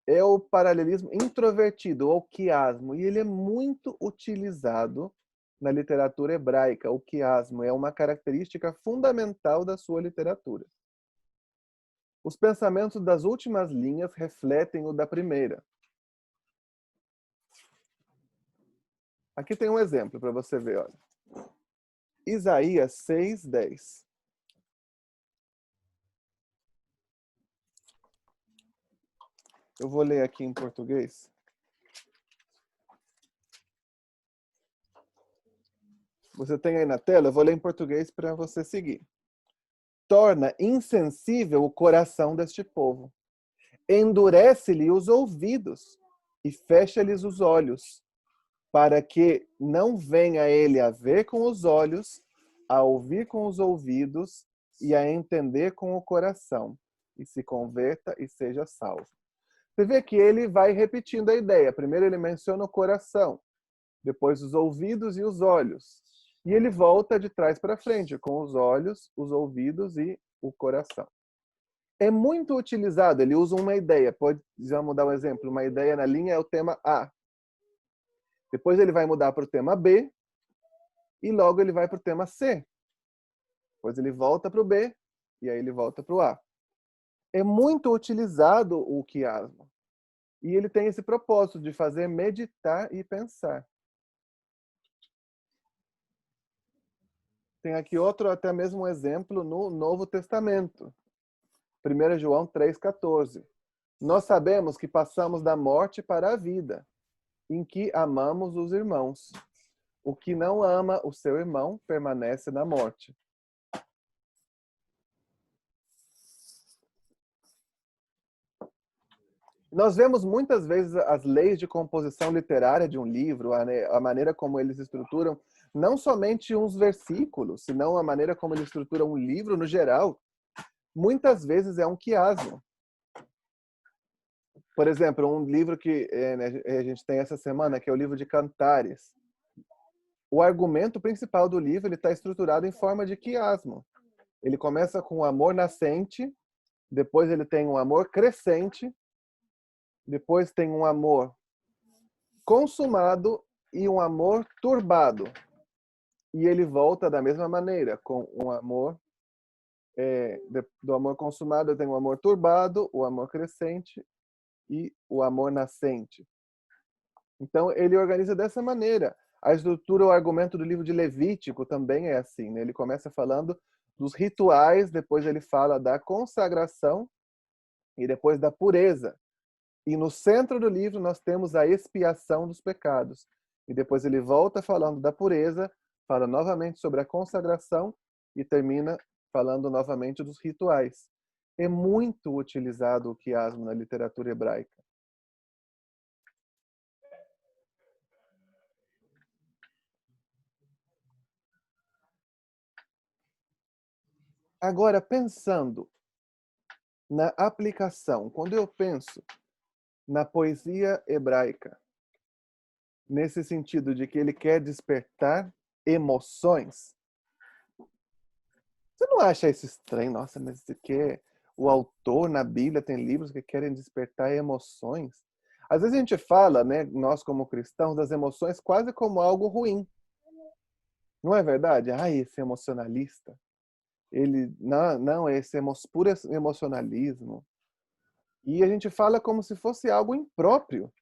É o paralelismo introvertido, ou quiasmo, e ele é muito utilizado na literatura hebraica. O quiasmo é uma característica fundamental da sua literatura. Os pensamentos das últimas linhas refletem o da primeira. Aqui tem um exemplo para você ver, olha. Isaías 6:10. Eu vou ler aqui em português. Você tem aí na tela? Eu vou ler em português para você seguir. Torna insensível o coração deste povo. Endurece-lhe os ouvidos e fecha-lhes os olhos, para que não venha ele a ver com os olhos, a ouvir com os ouvidos e a entender com o coração, e se converta e seja salvo. Você vê que ele vai repetindo a ideia. Primeiro ele menciona o coração, depois os ouvidos e os olhos. E ele volta de trás para frente, com os olhos, os ouvidos e o coração. É muito utilizado, ele usa uma ideia. Vamos dar um exemplo. Uma ideia na linha é o tema A. Depois ele vai mudar para o tema B e logo ele vai para o tema C. Depois ele volta para o B e aí ele volta para o A. É muito utilizado o quiasmo. E ele tem esse propósito de fazer meditar e pensar. Tem aqui outro, até mesmo um exemplo no Novo Testamento. 1 João 3,14. Nós sabemos que passamos da morte para a vida, em que amamos os irmãos. O que não ama o seu irmão permanece na morte. Nós vemos muitas vezes as leis de composição literária de um livro, a maneira como eles estruturam, não somente uns versículos, senão a maneira como eles estruturam um livro no geral, muitas vezes é um quiasmo. Por exemplo, um livro que a gente tem essa semana, que é o livro de Cantares. O argumento principal do livro está estruturado em forma de quiasmo. Ele começa com o amor nascente, depois ele tem um amor crescente, Depois tem um amor consumado e um amor turbado. E ele volta da mesma maneira, com um amor, do amor consumado tem o amor turbado, o amor crescente e o amor nascente. Então ele organiza dessa maneira. A estrutura, o argumento do livro de Levítico também é assim, né? Ele começa falando dos rituais, depois ele fala da consagração e depois da pureza. E no centro do livro nós temos a expiação dos pecados. E depois ele volta falando da pureza, fala novamente sobre a consagração e termina falando novamente dos rituais. É muito utilizado o quiasmo na literatura hebraica. Agora, pensando na aplicação, quando eu penso na poesia hebraica, nesse sentido de que ele quer despertar emoções, você não acha isso estranho? Nossa, mas isso aqui o autor na Bíblia tem livros que querem despertar emoções. Às vezes a gente fala, né, nós como cristãos, das emoções quase como algo ruim. Não é verdade? Esse emocionalista. Ele não, esse puro emocionalismo. E a gente fala como se fosse algo impróprio.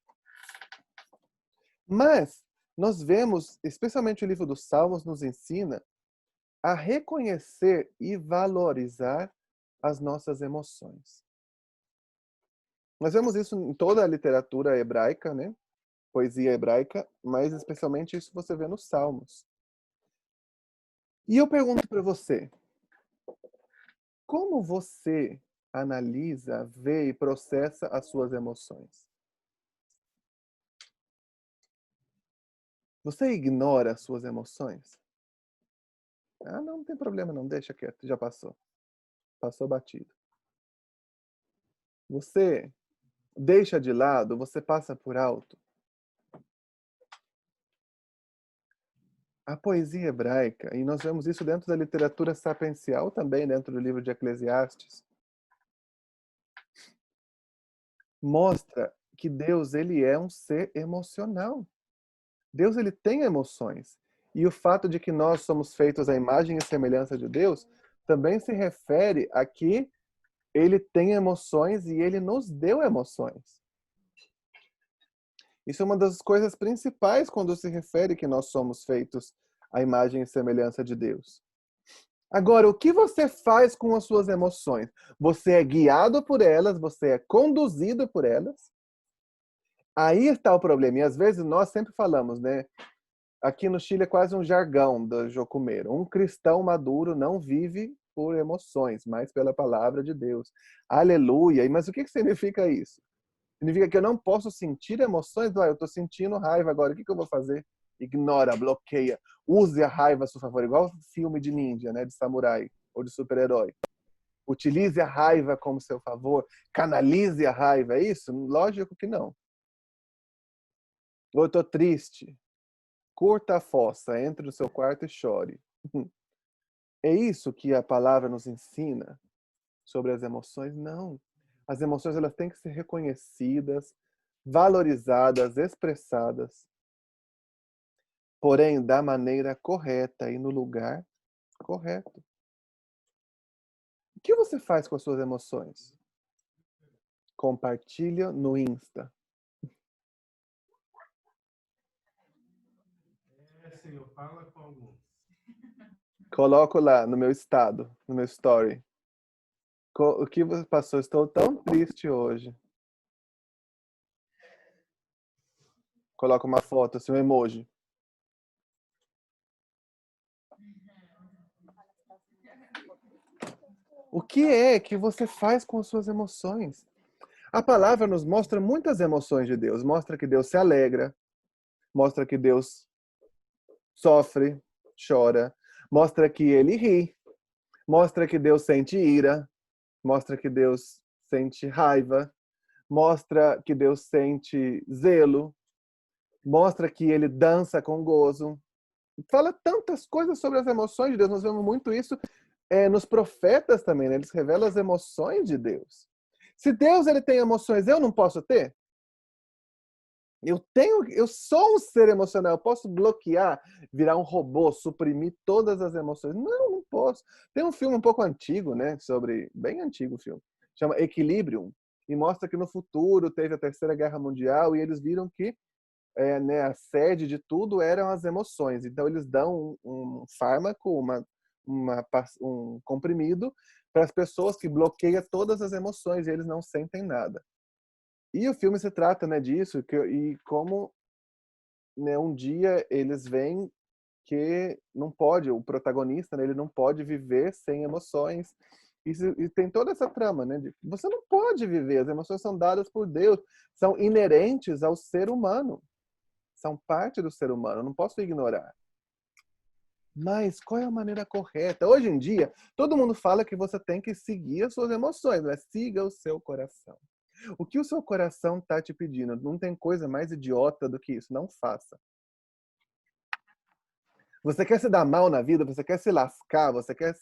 Mas nós vemos, especialmente o livro dos Salmos nos ensina a reconhecer e valorizar as nossas emoções. Nós vemos isso em toda a literatura hebraica, né? Poesia hebraica, mas especialmente isso você vê nos Salmos. E eu pergunto para você, como você analisa, vê e processa as suas emoções? Você ignora as suas emoções? Não tem problema não, deixa quieto, já passou. Passou batido. Você deixa de lado, você passa por alto. A poesia hebraica, e nós vemos isso dentro da literatura sapiencial também, dentro do livro de Eclesiastes, mostra que Deus, ele é um ser emocional. Deus, ele tem emoções. E o fato de que nós somos feitos à imagem e semelhança de Deus também se refere a que ele tem emoções e ele nos deu emoções. Isso é uma das coisas principais quando se refere que nós somos feitos à imagem e semelhança de Deus. Agora, o que você faz com as suas emoções? Você é guiado por elas, você é conduzido por elas? Aí está o problema. E às vezes nós sempre falamos, né? Aqui no Chile é quase um jargão do jocumeiro. Um cristão maduro não vive por emoções, mas pela palavra de Deus. Aleluia! Mas o que significa isso? Significa que eu não posso sentir emoções? Eu estou sentindo raiva agora, o que eu vou fazer? Ignora, bloqueia. Use a raiva a seu favor, igual filme de ninja, né, de samurai ou de super-herói. Utilize a raiva como seu favor, canalize a raiva, é isso? Lógico que não. Eu estou triste. Curta a fossa, entre no seu quarto e chore. É isso que a palavra nos ensina sobre as emoções? Não. As emoções, elas têm que ser reconhecidas, valorizadas, expressadas, porém da maneira correta e no lugar correto. O que você faz com as suas emoções? Compartilha no Insta. Senhor, fala com alguns. Coloco lá no meu estado, no meu story. O que você passou? Estou tão triste hoje. Coloca uma foto, assim, um emoji. O que é que você faz com as suas emoções? A palavra nos mostra muitas emoções de Deus. Mostra que Deus se alegra. Mostra que Deus sofre, chora. Mostra que ele ri. Mostra que Deus sente ira. Mostra que Deus sente raiva. Mostra que Deus sente zelo. Mostra que ele dança com gozo. Fala tantas coisas sobre as emoções de Deus. Nós vemos muito isso nos profetas também, né? Eles revelam as emoções de Deus. Se Deus ele tem emoções, eu não posso ter? Eu sou um ser emocional, eu posso bloquear, virar um robô, suprimir todas as emoções. Não, não posso. Tem um filme um pouco antigo, né, bem antigo o filme, chama Equilibrium, e mostra que no futuro teve a Terceira Guerra Mundial e eles viram que né, a sede de tudo eram as emoções. Então eles dão um fármaco, um comprimido para as pessoas que bloqueia todas as emoções e eles não sentem nada. E o filme se trata, né, disso, e como, né, um dia eles veem que não pode, o protagonista, né, ele não pode viver sem emoções. E tem toda essa trama, né, de você não pode viver, as emoções são dadas por Deus, são inerentes ao ser humano, são parte do ser humano, eu não posso ignorar. Mas qual é a maneira correta? Hoje em dia, todo mundo fala que você tem que seguir as suas emoções, né? Siga o seu coração. O que o seu coração está te pedindo? Não tem coisa mais idiota do que isso. Não faça. Você quer se dar mal na vida? Você quer se lascar? Você quer...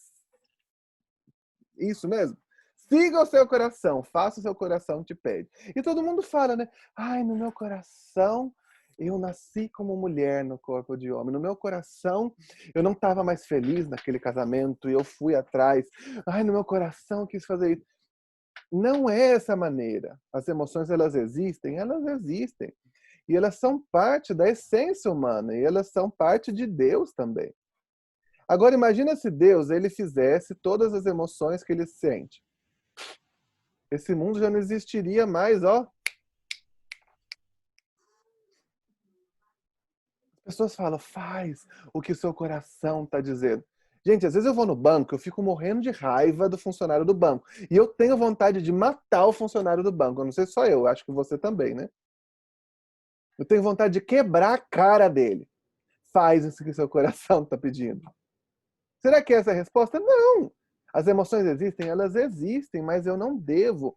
Isso mesmo? Siga o seu coração. Faça o seu coração te pede. E todo mundo fala, né? Ai, no meu coração, eu nasci como mulher no corpo de homem. No meu coração, eu não estava mais feliz naquele casamento e eu fui atrás. Ai, no meu coração, eu quis fazer isso. Não é essa maneira. As emoções, elas existem. E elas são parte da essência humana. E elas são parte de Deus também. Agora, imagina se Deus ele fizesse todas as emoções que ele sente. Esse mundo já não existiria mais, ó. As pessoas falam, faz o que o seu coração está dizendo. Gente, às vezes eu vou no banco, eu fico morrendo de raiva do funcionário do banco. E eu tenho vontade de matar o funcionário do banco. Eu não sei só eu, acho que você também, né? Eu tenho vontade de quebrar a cara dele. Faz isso que o seu coração está pedindo. Será que essa é a resposta? Não. As emoções existem? Elas existem, mas eu não devo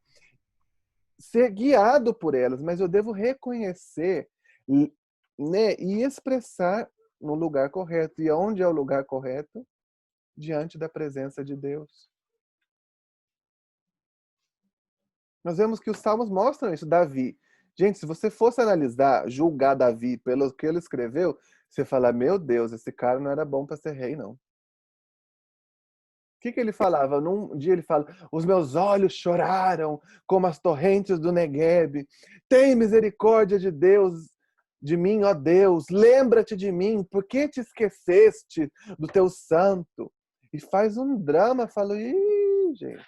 ser guiado por elas, mas eu devo reconhecer, né, e expressar no lugar correto. E onde é o lugar correto? Diante da presença de Deus. Nós vemos que os salmos mostram isso. Davi. Gente, se você fosse analisar, julgar Davi pelo que ele escreveu, você fala, meu Deus, esse cara não era bom para ser rei, não. O que ele falava? Num dia ele fala, os meus olhos choraram como as torrentes do Neguebe. Tem misericórdia de Deus, de mim, ó Deus. Lembra-te de mim, por que te esqueceste do teu santo? E faz um drama, fala, ih, gente.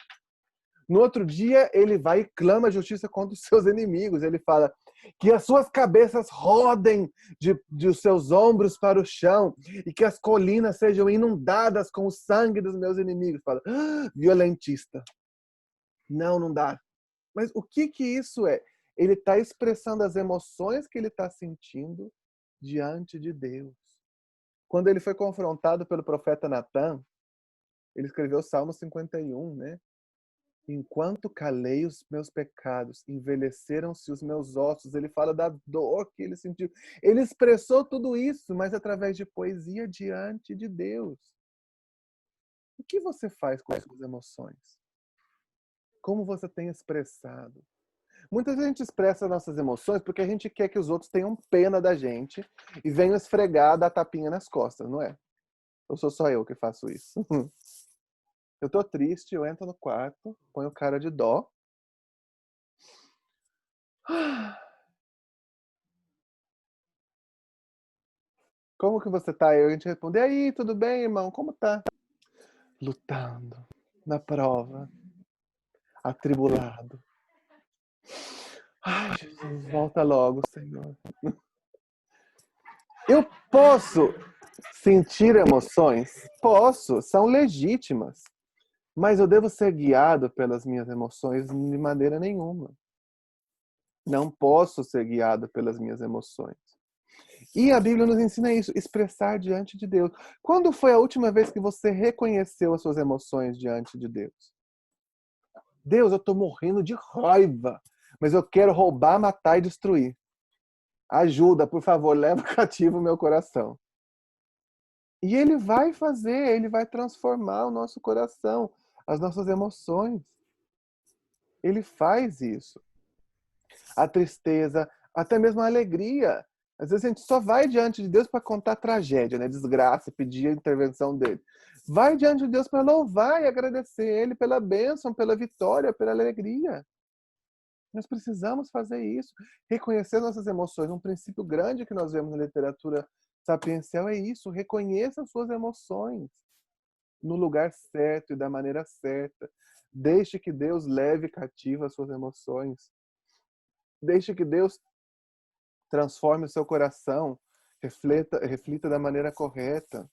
No outro dia, ele vai e clama justiça contra os seus inimigos. Ele fala que as suas cabeças rodem de os seus ombros para o chão e que as colinas sejam inundadas com o sangue dos meus inimigos. Fala, violentista. Não, não dá. Mas o que isso é? Ele está expressando as emoções que ele está sentindo diante de Deus. Quando ele foi confrontado pelo profeta Natan, ele escreveu o Salmo 51, né? Enquanto calei os meus pecados, envelheceram-se os meus ossos. Ele fala da dor que ele sentiu. Ele expressou tudo isso, mas através de poesia diante de Deus. O que você faz com as suas emoções? Como você tem expressado? Muitas vezes a gente expressa nossas emoções porque a gente quer que os outros tenham pena da gente e venham esfregar, dar tapinha nas costas, não é? Ou sou só eu que faço isso? Eu tô triste, eu entro no quarto, ponho cara de dó. Como que você tá? A gente responde, e aí, tudo bem, irmão? Como tá? Lutando, na prova, atribulado. Ai, Jesus, volta logo, Senhor. Eu posso sentir emoções? Posso, são legítimas. Mas eu devo ser guiado pelas minhas emoções de maneira nenhuma. Não posso ser guiado pelas minhas emoções. E a Bíblia nos ensina isso, expressar diante de Deus. Quando foi a última vez que você reconheceu as suas emoções diante de Deus? Deus, eu estou morrendo de raiva, mas eu quero roubar, matar e destruir. Ajuda, por favor, leva cativo o meu coração. E Ele vai fazer, Ele vai transformar o nosso coração, as nossas emoções. Ele faz isso. A tristeza, Até mesmo a alegria. Às vezes a gente só vai diante de Deus para contar tragédia, né? Desgraça, pedir a intervenção dele. Vai diante de Deus para louvar e agradecer Ele pela bênção, pela vitória, pela alegria. Nós precisamos fazer isso. Reconhecer nossas emoções. Um princípio grande que nós vemos na literatura sapiencial é isso. Reconheça as suas emoções no lugar certo e da maneira certa. Deixe que Deus leve cativa as suas emoções. Deixe que Deus transforme o seu coração. Reflita da maneira correta.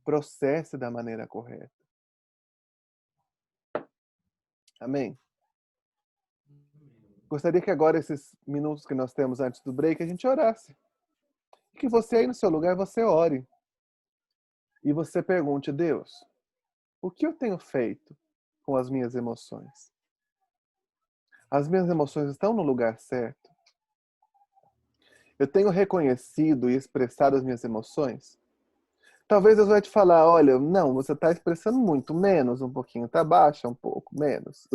Processe da maneira correta. Amém? Gostaria que agora, esses minutos que nós temos antes do break, a gente orasse. Que você aí no seu lugar, você ore. E você pergunte, Deus, o que eu tenho feito com as minhas emoções? As minhas emoções estão no lugar certo? Eu tenho reconhecido e expressado as minhas emoções? Talvez Deus vai te falar, olha, não, você está expressando muito, menos um pouquinho, tá baixa um pouco, menos.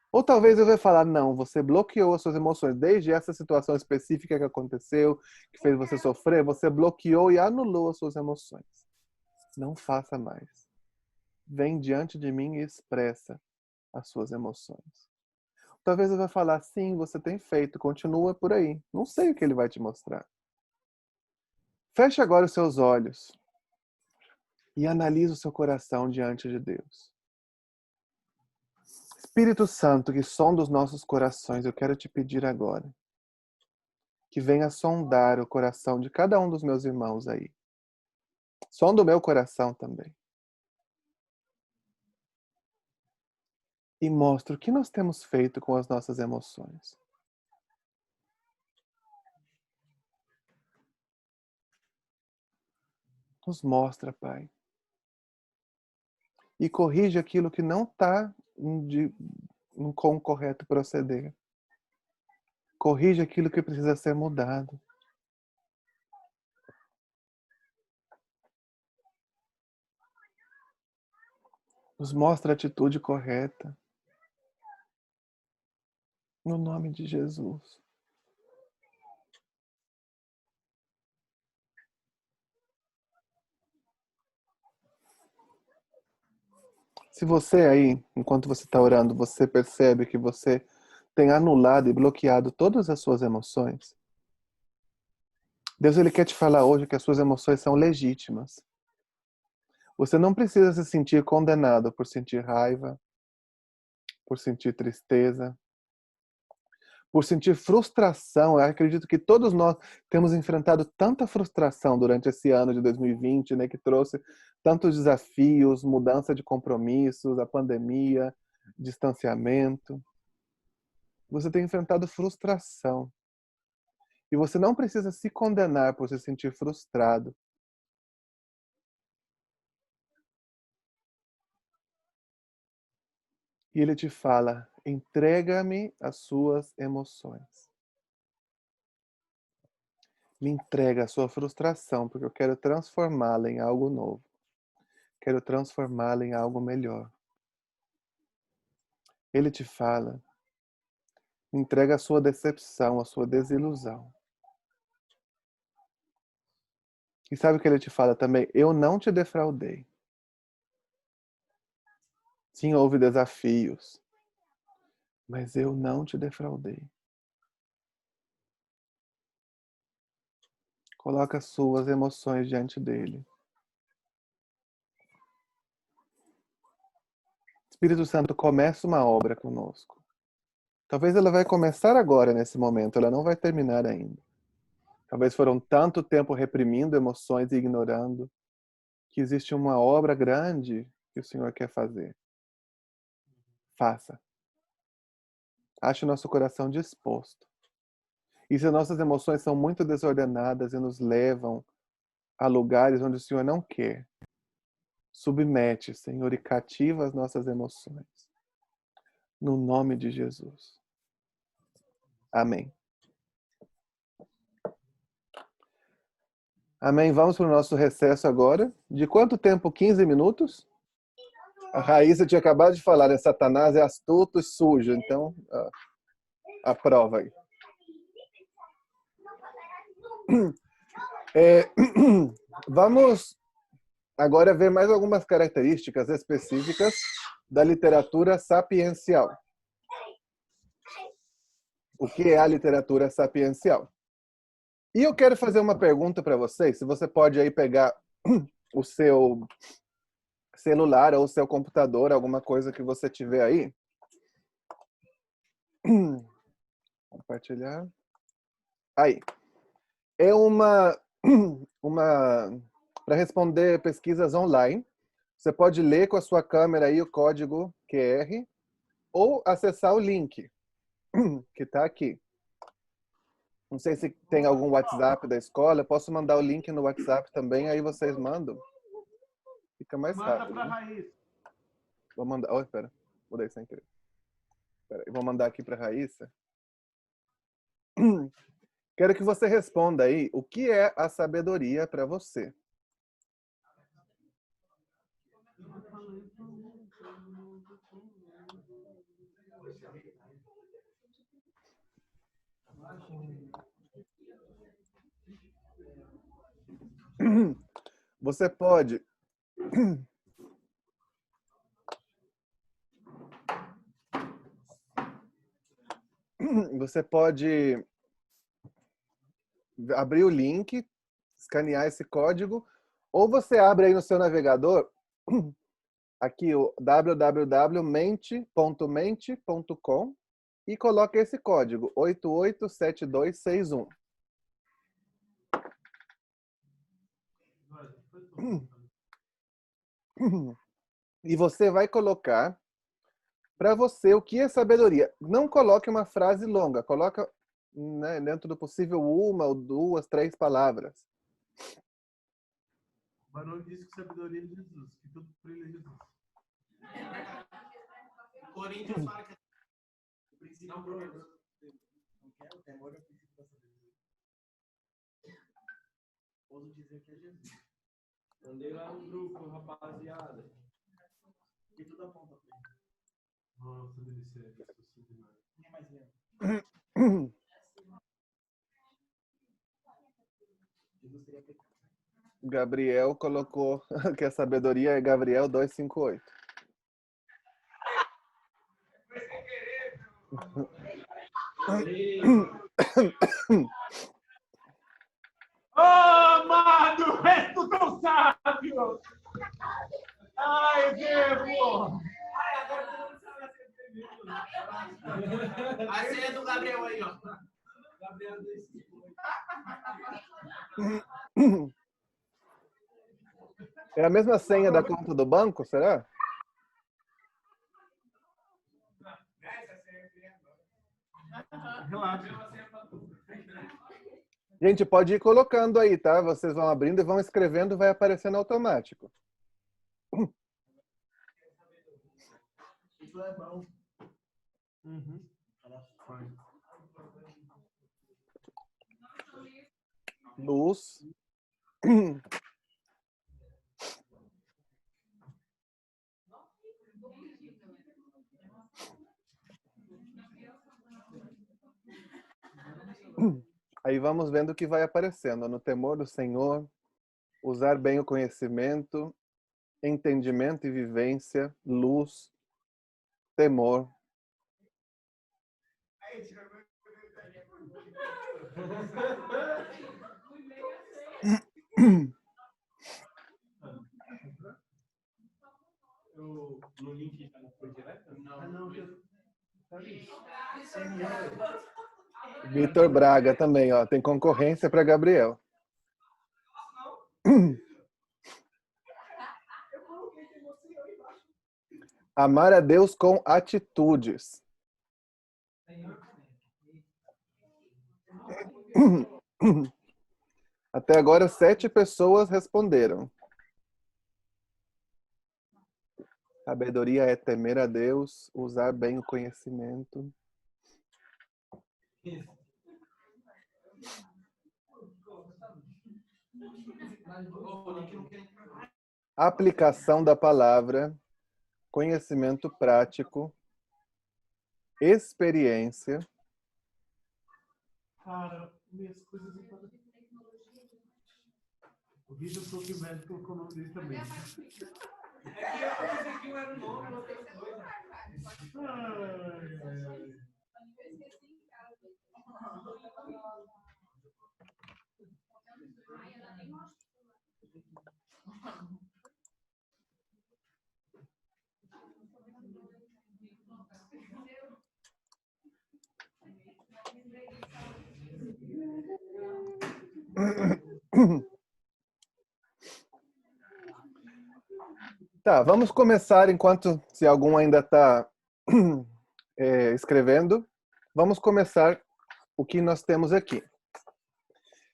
Ou talvez eu vai falar, não, você bloqueou as suas emoções, desde essa situação específica que aconteceu, que fez você sofrer, você bloqueou e anulou as suas emoções. Não faça mais. Vem diante de mim e expressa as suas emoções. Talvez ele vai falar, sim, você tem feito, continua por aí. Não sei o que ele vai te mostrar. Feche agora os seus olhos e analise o seu coração diante de Deus. Espírito Santo, que sonda os nossos corações, eu quero te pedir agora que venha sondar o coração de cada um dos meus irmãos aí. Sonda o meu coração também. E mostra o que nós temos feito com as nossas emoções. Nos mostra, Pai. E corrige aquilo que não está com o correto proceder. Corrige aquilo que precisa ser mudado. Nos mostra a atitude correta. No nome de Jesus. Se você aí, enquanto você está orando, você percebe que você tem anulado e bloqueado todas as suas emoções, Deus ele quer te falar hoje que as suas emoções são legítimas. Você não precisa se sentir condenado por sentir raiva, por sentir tristeza, por sentir frustração. Eu acredito que todos nós temos enfrentado tanta frustração durante esse ano de 2020, né, que trouxe tantos desafios, mudança de compromissos, a pandemia, distanciamento. Você tem enfrentado frustração. E você não precisa se condenar por se sentir frustrado. E ele te fala, entrega-me as suas emoções. Me entrega a sua frustração, porque eu quero transformá-la em algo novo. Quero transformá-la em algo melhor. Ele te fala, me entrega a sua decepção, a sua desilusão. E sabe o que ele te fala também? Eu não te defraudei. Sim, houve desafios, mas eu não te defraudei. Coloca as suas emoções diante dele. Espírito Santo, começa uma obra conosco. Talvez ela vai começar agora, nesse momento, ela não vai terminar ainda. Talvez foram tanto tempo reprimindo emoções e ignorando, que existe uma obra grande que o Senhor quer fazer. Faça. Ache o nosso coração disposto. E se nossas emoções são muito desordenadas e nos levam a lugares onde o Senhor não quer, submete, Senhor, e cativa as nossas emoções. No nome de Jesus. Amém. Amém. Vamos para o nosso recesso agora. De quanto tempo? 15 minutos? A Raíssa tinha acabado de falar, né? Satanás é astuto e sujo. Então, a prova aí. Vamos agora ver mais algumas características específicas da literatura sapiencial. O que é a literatura sapiencial? E eu quero fazer uma pergunta para vocês, se você pode aí pegar o seu celular ou o seu computador, alguma coisa que você tiver aí. Compartilhar. Aí. É uma para responder pesquisas online. Você pode ler com a sua câmera aí o código QR ou acessar o link que está aqui. Não sei se tem algum WhatsApp da escola. Eu posso mandar o link no WhatsApp também, aí vocês mandam. Fica mais rápido. Manda para né? Raíssa. Vou mandar. Oh, espera. Mudei sem querer. Espera, eu vou mandar aqui para a Raíssa. Quero que você responda aí o que é a sabedoria para você. Você pode abrir o link, escanear esse código, ou você abre aí no seu navegador aqui o www.mente.mente.com e coloca esse código 887261. E você vai colocar para você o que é sabedoria. Não coloque uma frase longa, coloca, né, dentro do possível uma ou duas, 3 palavras. O Barão disse que sabedoria é Jesus, que tudo por ele é Jesus. Coríntios fala que o princípio não promete. Não quer o temor é o princípio da sabedoria. Ouso dizer que é Jesus. Mandei lá no grupo, rapaziada. E tudo aponta para ele. Nossa, deve ser demais. Ninguém mais lembra. Jesus teria pecado. Gabriel colocou que a sabedoria é Gabriel 2:5:8. Ô, amado, és tu tão sábio! Ai, Devo! A senha do Gabriel aí, ó. Gabriel 2:5. É a mesma senha da conta do banco, será? Relaxa. Gente, pode ir colocando aí, tá? Vocês vão abrindo e vão escrevendo, vai aparecendo automático. Isso é bom. Luz. Aí vamos vendo o que vai aparecendo. No temor do Senhor, usar bem o conhecimento, entendimento e vivência, luz, temor. No link já não foi direto? Não. Vitor Braga também, ó. Tem concorrência para Gabriel. Amar a Deus com atitudes. Até agora, 7 pessoas responderam. Sabedoria é temer a Deus, usar bem o conhecimento. Aplicação da palavra, conhecimento prático, experiência, Cara, minhas coisas não estão. O vídeo eu tô que o médico colocou o nome dele também. É que eu pensei que um era o nome, não tem os dois. Tá, vamos começar enquanto, se algum ainda está escrevendo, vamos começar o que nós temos aqui.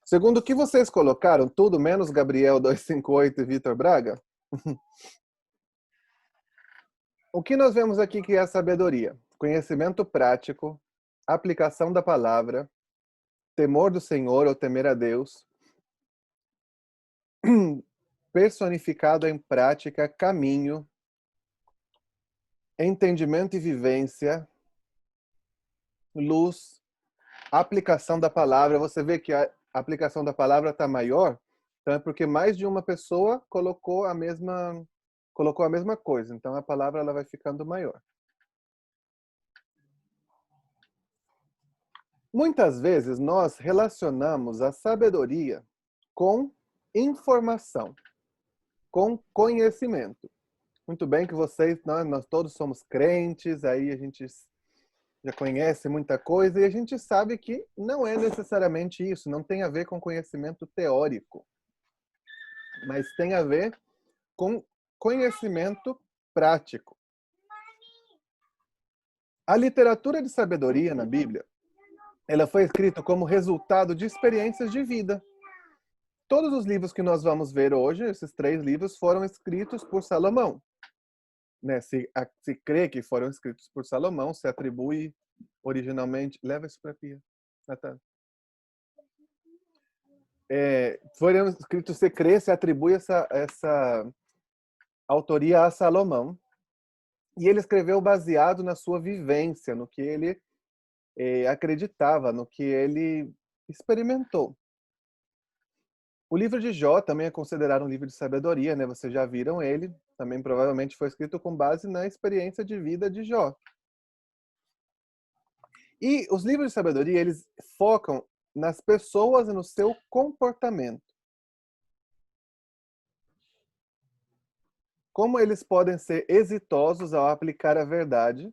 Segundo o que vocês colocaram, tudo menos Gabriel 258 e Vitor Braga, o que nós vemos aqui que é a sabedoria? Conhecimento prático, aplicação da palavra, temor do Senhor ou temer a Deus, personificado em prática, caminho, entendimento e vivência, luz, aplicação da palavra. Você vê que a aplicação da palavra está maior, então é porque mais de uma pessoa colocou a mesma coisa. Então a palavra ela vai ficando maior. Muitas vezes nós relacionamos a sabedoria com informação, com conhecimento. Muito bem que vocês, nós todos somos crentes, aí a gente já conhece muita coisa e a gente sabe que não é necessariamente isso, não tem a ver com conhecimento teórico, mas tem a ver com conhecimento prático. A literatura de sabedoria na Bíblia, ela foi escrita como resultado de experiências de vida. Todos os livros que nós vamos ver hoje, esses 3 livros, foram escritos por Salomão. Né? Se crê que foram escritos por Salomão, se atribui originalmente... Leva isso para a pia, Natália. Foram escritos, se crê, se atribui essa autoria a Salomão. E ele escreveu baseado na sua vivência, no que ele acreditava, no que ele experimentou. O livro de Jó também é considerado um livro de sabedoria, né? Vocês já viram ele. Também provavelmente foi escrito com base na experiência de vida de Jó. E os livros de sabedoria, eles focam nas pessoas e no seu comportamento. Como eles podem ser exitosos ao aplicar a verdade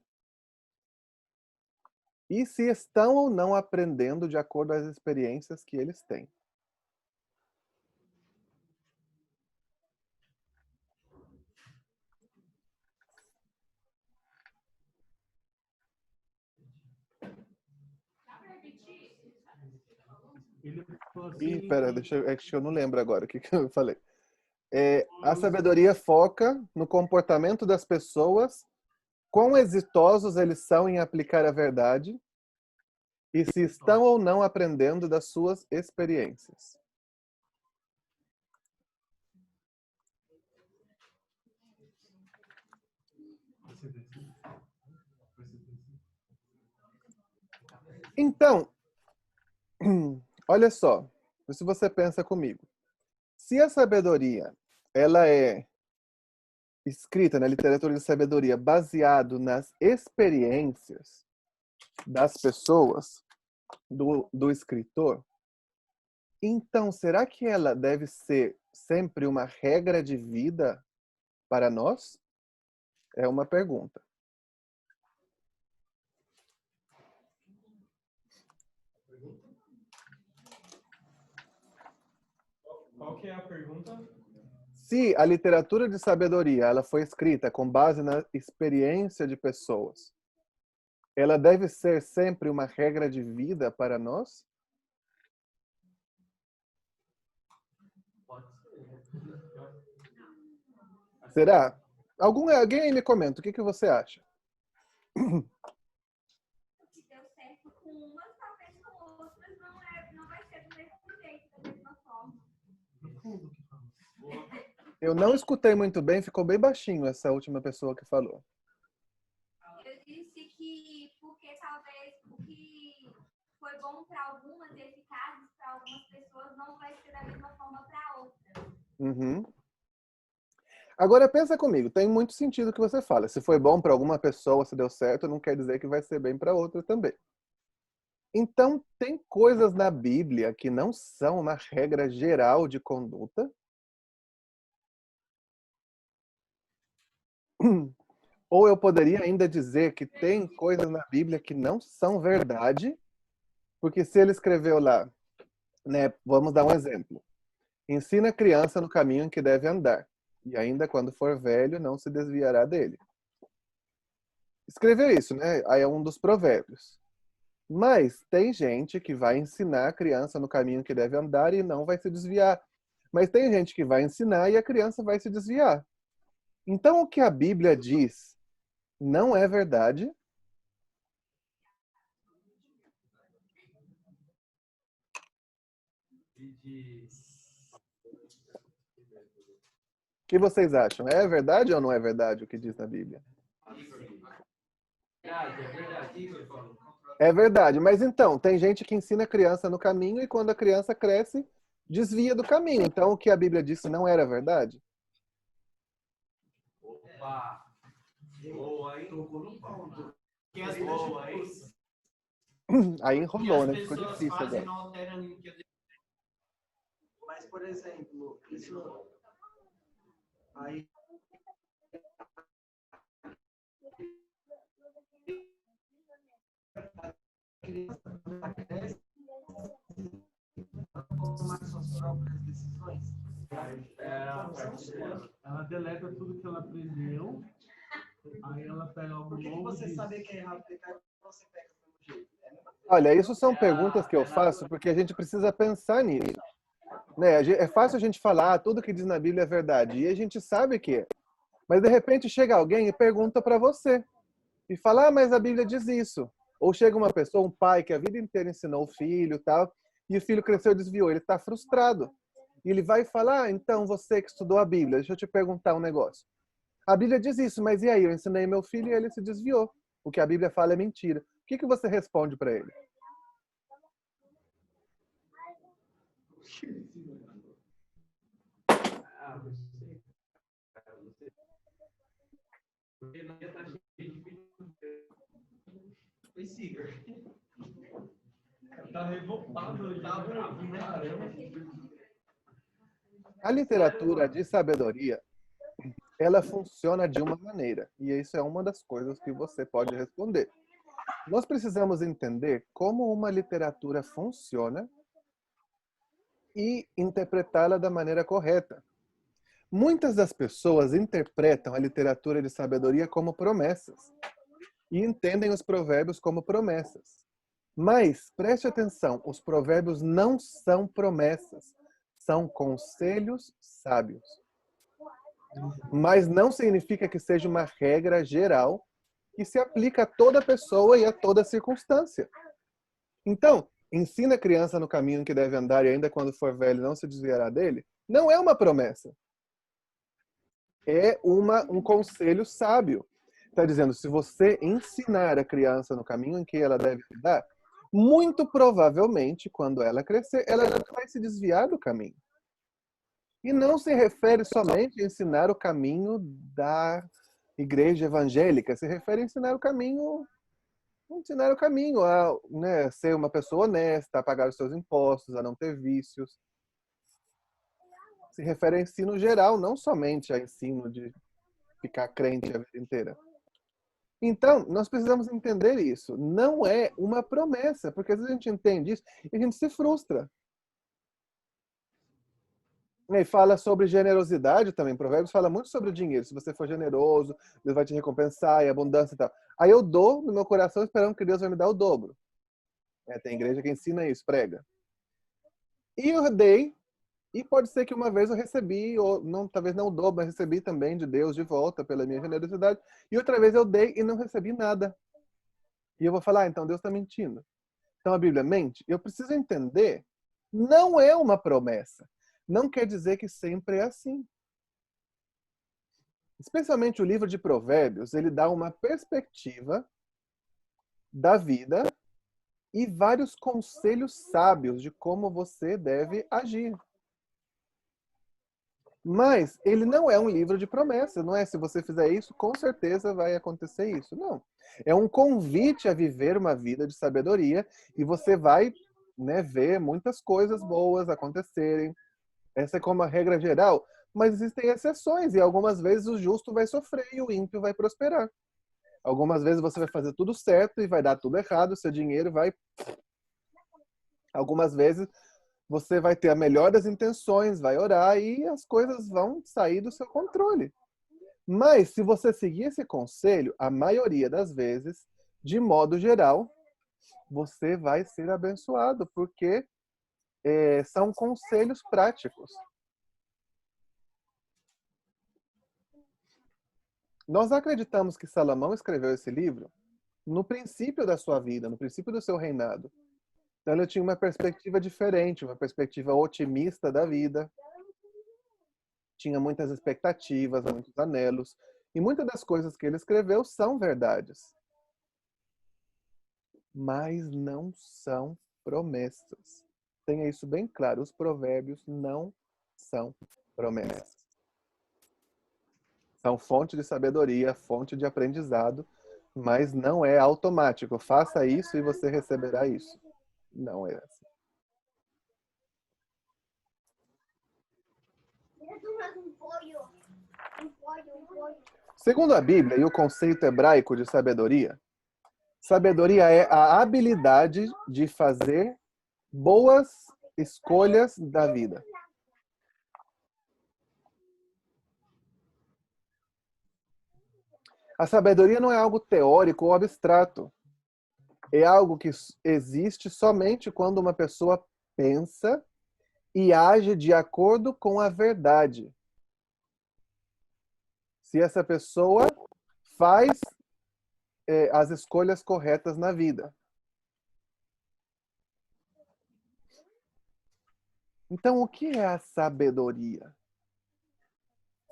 e se estão ou não aprendendo de acordo com as experiências que eles têm. Ih, pera, acho que eu não lembro agora o que eu falei. A sabedoria foca no comportamento das pessoas, quão exitosos eles são em aplicar a verdade e se estão ou não aprendendo das suas experiências. Então, olha só, se você pensa comigo, se a sabedoria ela é escrita na literatura de sabedoria baseado nas experiências das pessoas, do escritor, então será que ela deve ser sempre uma regra de vida para nós? É uma pergunta. Qual que é a pergunta? Se a literatura de sabedoria ela foi escrita com base na experiência de pessoas, ela deve ser sempre uma regra de vida para nós? Pode ser. Será? Alguém aí me comenta, o que você acha? Deu certo com umas, talvez com outras, não vai ser do mesmo jeito, da mesma forma. Eu não escutei muito bem, ficou bem baixinho essa última pessoa que falou. Eu disse que porque talvez o que foi bom para algumas e eficazes para algumas pessoas, não vai ser da mesma forma para outras. Uhum. Agora pensa comigo, tem muito sentido o que você fala. Se foi bom para alguma pessoa, se deu certo, não quer dizer que vai ser bem para outra também. Então, tem coisas na Bíblia que não são uma regra geral de conduta. Ou eu poderia ainda dizer que tem coisas na Bíblia que não são verdade, porque se ele escreveu lá, né, vamos dar um exemplo. Ensina a criança no caminho em que deve andar, e ainda quando for velho não se desviará dele. Escreveu isso, né? Aí é um dos provérbios. Mas tem gente que vai ensinar a criança no caminho que deve andar e não vai se desviar. Mas tem gente que vai ensinar e a criança vai se desviar. Então o que a Bíblia diz não é verdade. O que vocês acham? É verdade ou não é verdade o que diz na Bíblia? É verdade, mas então, tem gente que ensina a criança no caminho e quando a criança cresce, desvia do caminho. Então, o que a Bíblia disse não era verdade? Opa! Boa, hein? Que as boa, hein? Aí enrolou, né? Ficou difícil agora. Não alteram o que Mas, por exemplo, isso aí a criança cresce tomar suas próprias decisões. ela deleta tudo que ela aprendeu, aí ela pega algo Por que novo você e diz, sabe que é errado aplicar e você pega do mesmo jeito? Olha, isso são perguntas que eu faço porque a gente precisa pensar nisso. Né? É fácil a gente falar, tudo que diz na Bíblia é verdade, e a gente sabe que é. Mas de repente chega alguém e pergunta para você. E fala, mas a Bíblia diz isso. Ou chega uma pessoa, um pai que a vida inteira ensinou o filho e tal, e o filho cresceu e desviou. Ele está frustrado. E ele vai falar, então você que estudou a Bíblia, deixa eu te perguntar um negócio. A Bíblia diz isso, mas e aí? Eu ensinei meu filho e ele se desviou. O que a Bíblia fala é mentira. O que você responde para ele? tá revoltado, tá bravo, né? A literatura de sabedoria, ela funciona de uma maneira. E isso é uma das coisas que você pode responder. Nós precisamos entender como uma literatura funciona e interpretá-la da maneira correta. Muitas das pessoas interpretam a literatura de sabedoria como promessas e entendem os provérbios como promessas. Mas, preste atenção, os provérbios não são promessas, são conselhos sábios. Mas não significa que seja uma regra geral que se aplica a toda pessoa e a toda circunstância. Então, ensina a criança no caminho que deve andar e ainda quando for velho não se desviará dele, não é uma promessa. É um conselho sábio. Está dizendo, se você ensinar a criança no caminho em que ela deve andar, muito provavelmente, quando ela crescer, ela não vai se desviar do caminho. E não se refere somente a ensinar o caminho da igreja evangélica, se refere a ensinar o caminho a, né, ser uma pessoa honesta, a pagar os seus impostos, a não ter vícios. Se refere a ensino geral, não somente a ensino de ficar crente a vida inteira. Então, nós precisamos entender isso. Não é uma promessa, porque às vezes a gente entende isso e a gente se frustra. E fala sobre generosidade também. Provérbios fala muito sobre o dinheiro. Se você for generoso, Deus vai te recompensar, e abundância e tal. Aí eu dou no meu coração esperando que Deus vai me dar o dobro. Tem igreja que ensina isso, prega. E eu dei, e pode ser que uma vez eu recebi, ou não, talvez não o dobro, mas recebi também de Deus de volta pela minha generosidade. E outra vez eu dei e não recebi nada. E eu vou falar, então Deus está mentindo. Então a Bíblia mente. Eu preciso entender, não é uma promessa. Não quer dizer que sempre é assim. Especialmente o livro de Provérbios, ele dá uma perspectiva da vida e vários conselhos sábios de como você deve agir. Mas ele não é um livro de promessas, não é? Se você fizer isso, com certeza vai acontecer isso. Não. É um convite a viver uma vida de sabedoria e você vai, né, ver muitas coisas boas acontecerem. Essa é como a regra geral, mas existem exceções e algumas vezes o justo vai sofrer e o ímpio vai prosperar. Algumas vezes você vai fazer tudo certo e vai dar tudo errado, seu dinheiro vai... Algumas vezes você vai ter a melhor das intenções, vai orar e as coisas vão sair do seu controle. Mas, se você seguir esse conselho, a maioria das vezes, de modo geral, você vai ser abençoado, porque são conselhos práticos. Nós acreditamos que Salomão escreveu esse livro no princípio da sua vida, no princípio do seu reinado. Então ele tinha uma perspectiva diferente, uma perspectiva otimista da vida. Tinha muitas expectativas, muitos anelos. E muitas das coisas que ele escreveu são verdades. Mas não são promessas. Tenha isso bem claro. Os provérbios não são promessas. São fonte de sabedoria, fonte de aprendizado, mas não é automático. Faça isso e você receberá isso. Não é assim. Segundo a Bíblia e o conceito hebraico de sabedoria, sabedoria é a habilidade de fazer boas escolhas da vida. A sabedoria não é algo teórico ou abstrato. É algo que existe somente quando uma pessoa pensa e age de acordo com a verdade. Se essa pessoa faz as escolhas corretas na vida. Então, o que é a sabedoria?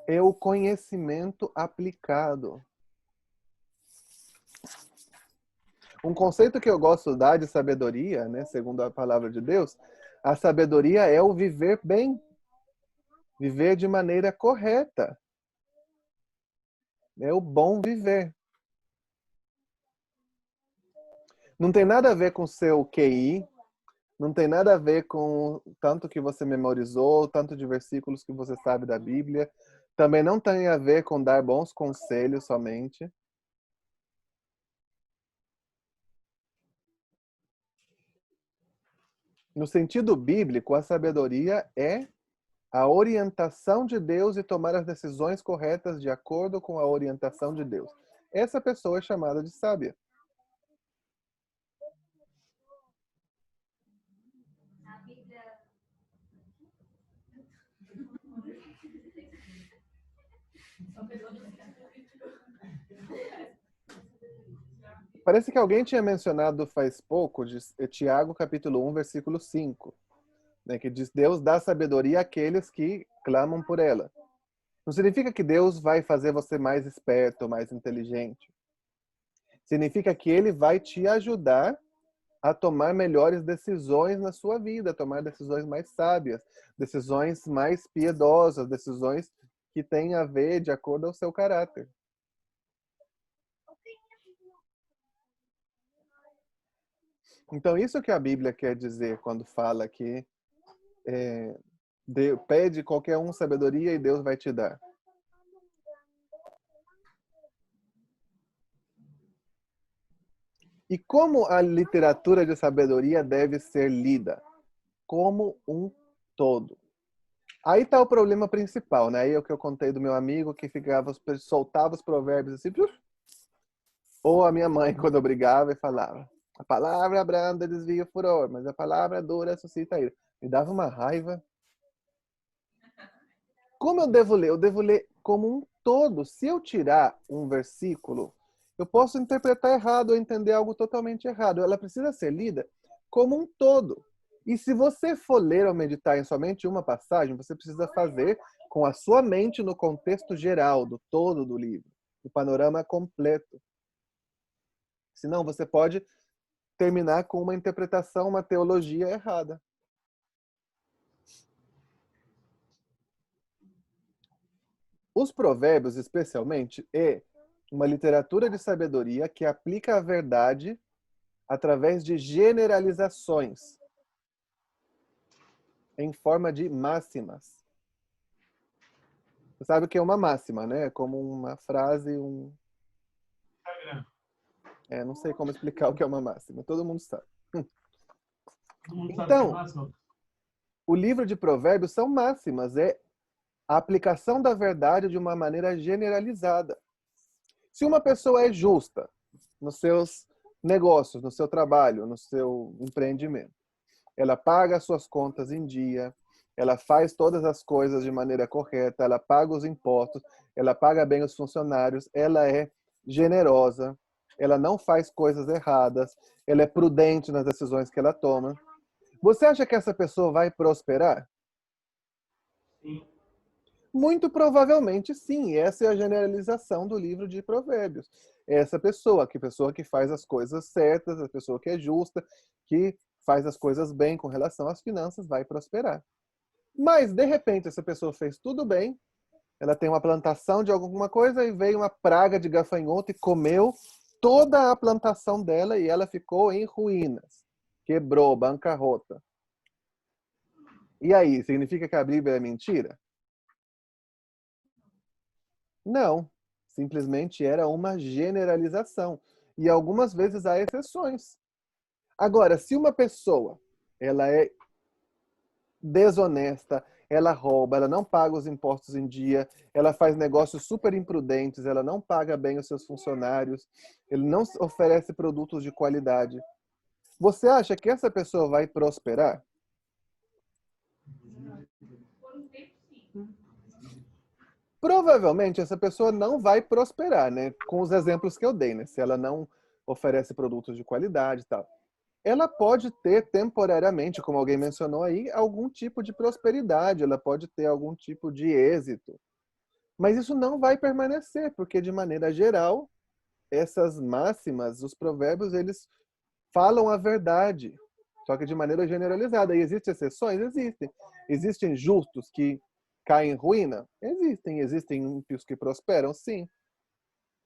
É o conhecimento aplicado. Um conceito que eu gosto de dar de sabedoria, né, segundo a palavra de Deus, a sabedoria é o viver bem. Viver de maneira correta. É o bom viver. Não tem nada a ver com o seu QI, não tem nada a ver com tanto que você memorizou, tanto de versículos que você sabe da Bíblia. Também não tem a ver com dar bons conselhos somente. No sentido bíblico, a sabedoria é a orientação de Deus e tomar as decisões corretas de acordo com a orientação de Deus. Essa pessoa é chamada de sábia. Parece que alguém tinha mencionado faz pouco, de Tiago capítulo 1, versículo 5, né, que diz: Deus dá sabedoria àqueles que clamam por ela. Não significa que Deus vai fazer você mais esperto, mais inteligente. Significa que Ele vai te ajudar a tomar melhores decisões na sua vida, a tomar decisões mais sábias, decisões mais piedosas, decisões que têm a ver de acordo ao seu caráter. Então, isso que a Bíblia quer dizer quando fala que pede qualquer um sabedoria e Deus vai te dar. E como a literatura de sabedoria deve ser lida? Como um todo. Aí está o problema principal, né? Aí é o que eu contei do meu amigo que soltava os provérbios assim. Ou a minha mãe, quando eu brigava, e falava: a palavra branda desvia o furor, mas a palavra dura suscita a ira. Me dava uma raiva. Como eu devo ler? Eu devo ler como um todo. Se eu tirar um versículo, eu posso interpretar errado ou entender algo totalmente errado. Ela precisa ser lida como um todo. E se você for ler ou meditar em somente uma passagem, você precisa fazer com a sua mente no contexto geral, do todo do livro, o panorama completo. Senão você pode terminar com uma interpretação, uma teologia errada. Os provérbios, especialmente, é uma literatura de sabedoria que aplica a verdade através de generalizações em forma de máximas. Você sabe o que é uma máxima, né? É como uma frase, não sei como explicar o que é uma máxima. Todo mundo sabe. Todo mundo sabe Então, que é máximo. o livro de Provérbios são máximas, é a aplicação da verdade de uma maneira generalizada. Se uma pessoa é justa nos seus negócios, no seu trabalho, no seu empreendimento, ela paga as suas contas em dia, ela faz todas as coisas de maneira correta, ela paga os impostos, ela paga bem os funcionários, ela é generosa, ela não faz coisas erradas, ela é prudente nas decisões que ela toma. Você acha que essa pessoa vai prosperar? Sim. Muito provavelmente sim. Essa é a generalização do livro de Provérbios. Essa pessoa que faz as coisas certas, a pessoa que é justa, que faz as coisas bem com relação às finanças, vai prosperar. Mas, de repente, essa pessoa fez tudo bem, ela tem uma plantação de alguma coisa e veio uma praga de gafanhoto e comeu toda a plantação dela e ela ficou em ruínas. Quebrou, bancarrota. E aí, significa que a Bíblia é mentira? Não. Simplesmente era uma generalização. E algumas vezes há exceções. Agora, se uma pessoa ela é desonesta, ela rouba, ela não paga os impostos em dia, ela faz negócios super imprudentes, ela não paga bem os seus funcionários, ele não oferece produtos de qualidade. Você acha que essa pessoa vai prosperar? Provavelmente essa pessoa não vai prosperar, né? Com os exemplos que eu dei, né? Se ela não oferece produtos de qualidade e tal. Ela pode ter temporariamente, como alguém mencionou aí, algum tipo de prosperidade, ela pode ter algum tipo de êxito. Mas isso não vai permanecer, porque de maneira geral, essas máximas, os provérbios, eles falam a verdade, só que de maneira generalizada. E existem exceções? Existem. Existem justos que caem em ruína? Existem. Existem ímpios que prosperam? Sim.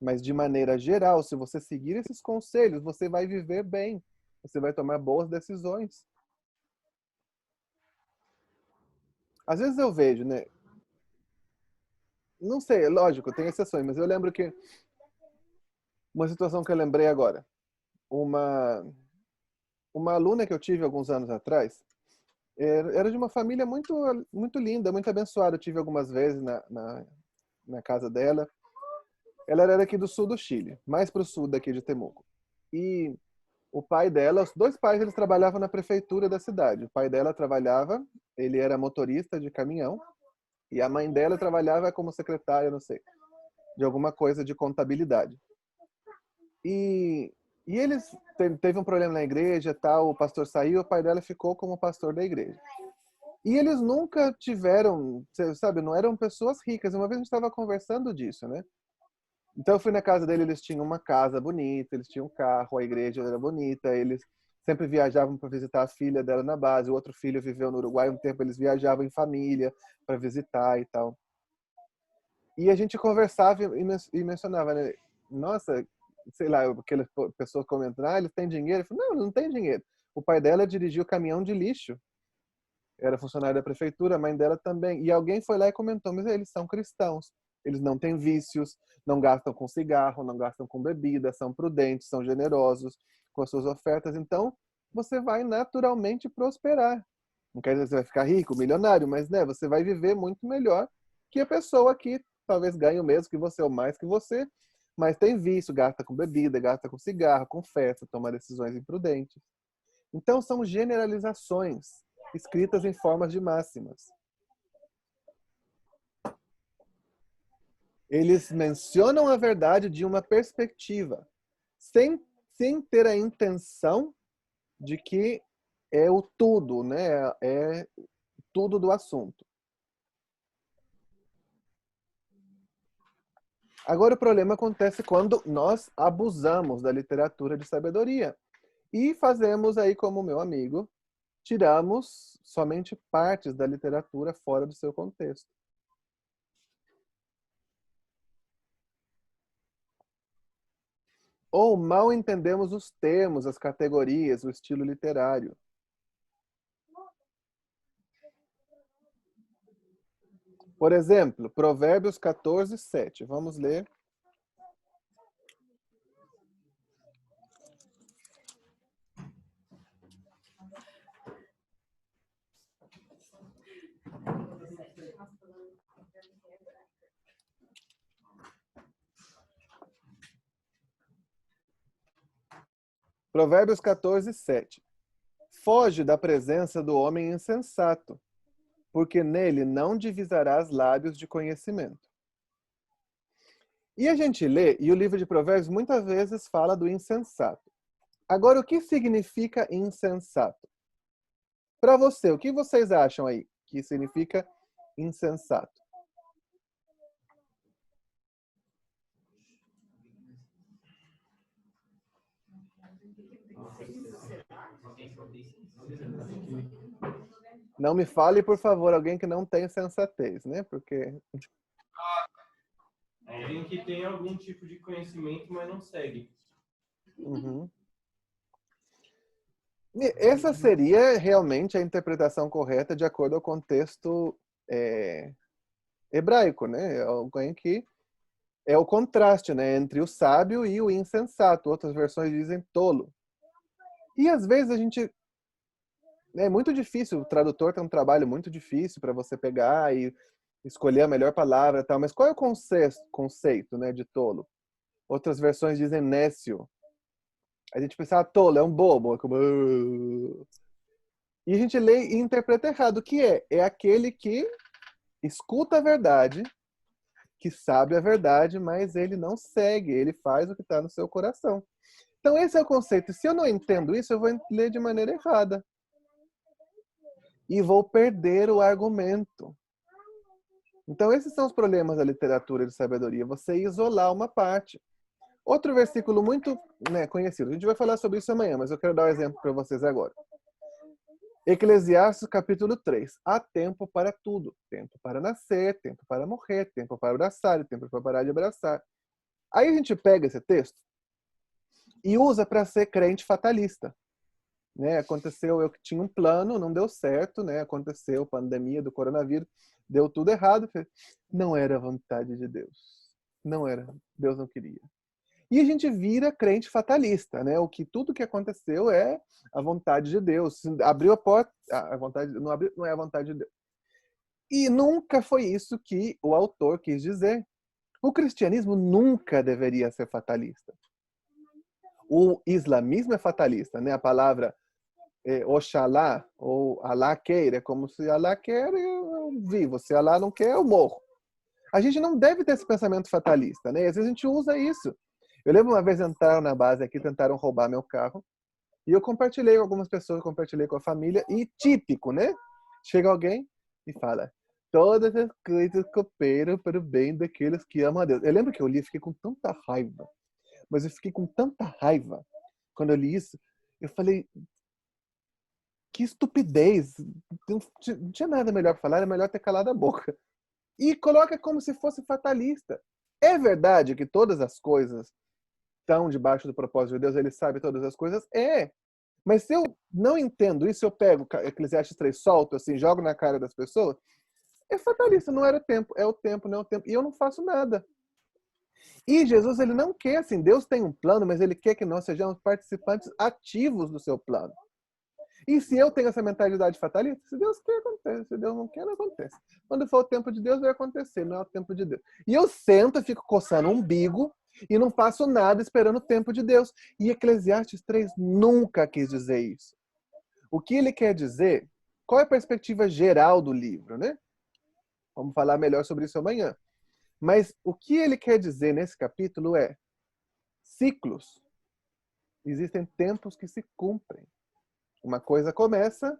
Mas de maneira geral, se você seguir esses conselhos, você vai viver bem. Você vai tomar boas decisões. Às vezes eu vejo, né? Não sei, é lógico, tem exceções, mas eu lembro que uma situação que eu lembrei agora. Uma aluna que eu tive alguns anos atrás, era de uma família muito, muito linda, muito abençoada. Eu tive algumas vezes na casa dela. Ela era aqui do sul do Chile, mais para o sul daqui de Temuco. E o pai dela, os dois pais, eles trabalhavam na prefeitura da cidade. O pai dela trabalhava, ele era motorista de caminhão, e a mãe dela trabalhava como secretária, não sei, de alguma coisa de contabilidade. E eles teve um problema na igreja, tal, o pastor saiu, o pai dela ficou como pastor da igreja. E eles nunca tiveram, sabe, não eram pessoas ricas. Uma vez a gente estava conversando disso, né? Então eu fui na casa dele, eles tinham uma casa bonita, eles tinham um carro, a igreja era bonita, eles sempre viajavam para visitar a filha dela na base, o outro filho viveu no Uruguai um tempo, eles viajavam em família para visitar e tal. E a gente conversava e mencionava, né? Nossa, sei lá, aquelas pessoas comentando, eles têm dinheiro? Eu falei, não tem dinheiro. O pai dela dirigia o caminhão de lixo, era funcionário da prefeitura, a mãe dela também. E alguém foi lá e comentou, mas eles são cristãos, eles não têm vícios, não gastam com cigarro, não gastam com bebida, são prudentes, são generosos com as suas ofertas. Então, você vai naturalmente prosperar. Não quer dizer que você vai ficar rico, milionário, mas né, você vai viver muito melhor que a pessoa que talvez ganhe o mesmo que você ou mais que você, mas tem vício, gasta com bebida, gasta com cigarro, com festa, toma decisões imprudentes. Então, são generalizações escritas em formas de máximas. Eles mencionam a verdade de uma perspectiva, sem ter a intenção de que é o tudo, né? É tudo do assunto. Agora, o problema acontece quando nós abusamos da literatura de sabedoria. E fazemos aí como meu amigo, tiramos somente partes da literatura fora do seu contexto. Ou mal entendemos os termos, as categorias, o estilo literário. Por exemplo, Provérbios 14, 7. Vamos ler. Provérbios 14, 7. Foge da presença do homem insensato, porque nele não divisarás lábios de conhecimento. E a gente lê, e o livro de Provérbios muitas vezes fala do insensato. Agora, o que significa insensato? Para você, o que vocês acham aí que significa insensato? Não me fale, por favor, alguém que não tem sensatez, né? Porque Alguém que tem algum tipo de conhecimento, mas não segue. Uhum. Essa seria realmente a interpretação correta de acordo ao contexto hebraico, né? Alguém que é o contraste, né, entre o sábio e o insensato. Outras versões dizem tolo. E às vezes a gente é muito difícil, o tradutor tem um trabalho muito difícil para você pegar e escolher a melhor palavra e tal, mas qual é o conceito, né, de tolo? Outras versões dizem nécio. A gente pensa, tolo, é um bobo. E a gente lê e interpreta errado. O que é? É aquele que escuta a verdade, que sabe a verdade, mas ele não segue, ele faz o que está no seu coração. Então esse é o conceito. Se eu não entendo isso, eu vou ler de maneira errada. E vou perder o argumento. Então esses são os problemas da literatura de sabedoria. Você isolar uma parte. Outro versículo muito, né, conhecido. A gente vai falar sobre isso amanhã, mas eu quero dar um exemplo para vocês agora. Eclesiastes capítulo 3. Há tempo para tudo. Tempo para nascer, tempo para morrer, tempo para abraçar e tempo para parar de abraçar. Aí a gente pega esse texto e usa para ser crente fatalista. Né? Aconteceu, eu tinha um plano, não deu certo, né? Aconteceu pandemia do coronavírus, deu tudo errado. Não era a vontade de Deus. Não era. Deus não queria. E a gente vira crente fatalista, né? Tudo que aconteceu é a vontade de Deus. Abriu a porta, a vontade não abriu, não é a vontade de Deus. E nunca foi isso que o autor quis dizer. O cristianismo nunca deveria ser fatalista. O islamismo é fatalista, né? A palavra Oxalá ou Alá queira, é como se Alá quer, eu vivo. Se Alá não quer, eu morro. A gente não deve ter esse pensamento fatalista, né? Às vezes a gente usa isso. Eu lembro uma vez entraram na base aqui, tentaram roubar meu carro. E eu compartilhei com algumas pessoas, compartilhei com a família. E típico, né? Chega alguém e fala: todas as coisas cooperam para o bem daqueles que amam a Deus. Eu lembro que eu li e fiquei com tanta raiva. Mas eu fiquei com tanta raiva quando eu li isso. Eu falei: que estupidez. Não tinha nada melhor para falar, era melhor ter calado a boca. E coloca como se fosse fatalista. É verdade que todas as coisas estão debaixo do propósito de Deus, ele sabe todas as coisas? É. Mas se eu não entendo isso, eu pego Eclesiastes 3, solto assim, jogo na cara das pessoas, é fatalista, não era tempo, é o tempo, não é o tempo. E eu não faço nada. E Jesus, ele não quer assim, Deus tem um plano, mas ele quer que nós sejamos participantes ativos do seu plano. E se eu tenho essa mentalidade fatalista, se Deus quer, acontece. Se Deus não quer, não acontece. Quando for o tempo de Deus, vai acontecer, não é o tempo de Deus. E eu sento, fico coçando o umbigo e não faço nada esperando o tempo de Deus. E Eclesiastes 3 nunca quis dizer isso. O que ele quer dizer, qual é a perspectiva geral do livro, né? Vamos falar melhor sobre isso amanhã. Mas o que ele quer dizer nesse capítulo é ciclos. Existem tempos que se cumprem. Uma coisa começa,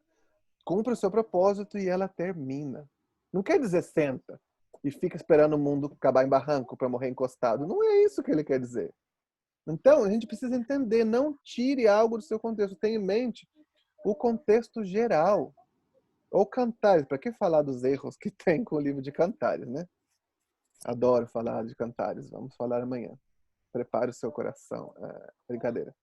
cumpre o seu propósito e ela termina. Não quer dizer senta e fica esperando o mundo acabar em barranco para morrer encostado. Não é isso que ele quer dizer. Então, a gente precisa entender, não tire algo do seu contexto. Tenha em mente o contexto geral. Ou Cantares, para que falar dos erros que tem com o livro de Cantares, né? Adoro falar de Cantares, vamos falar amanhã. Prepare o seu coração. Brincadeira.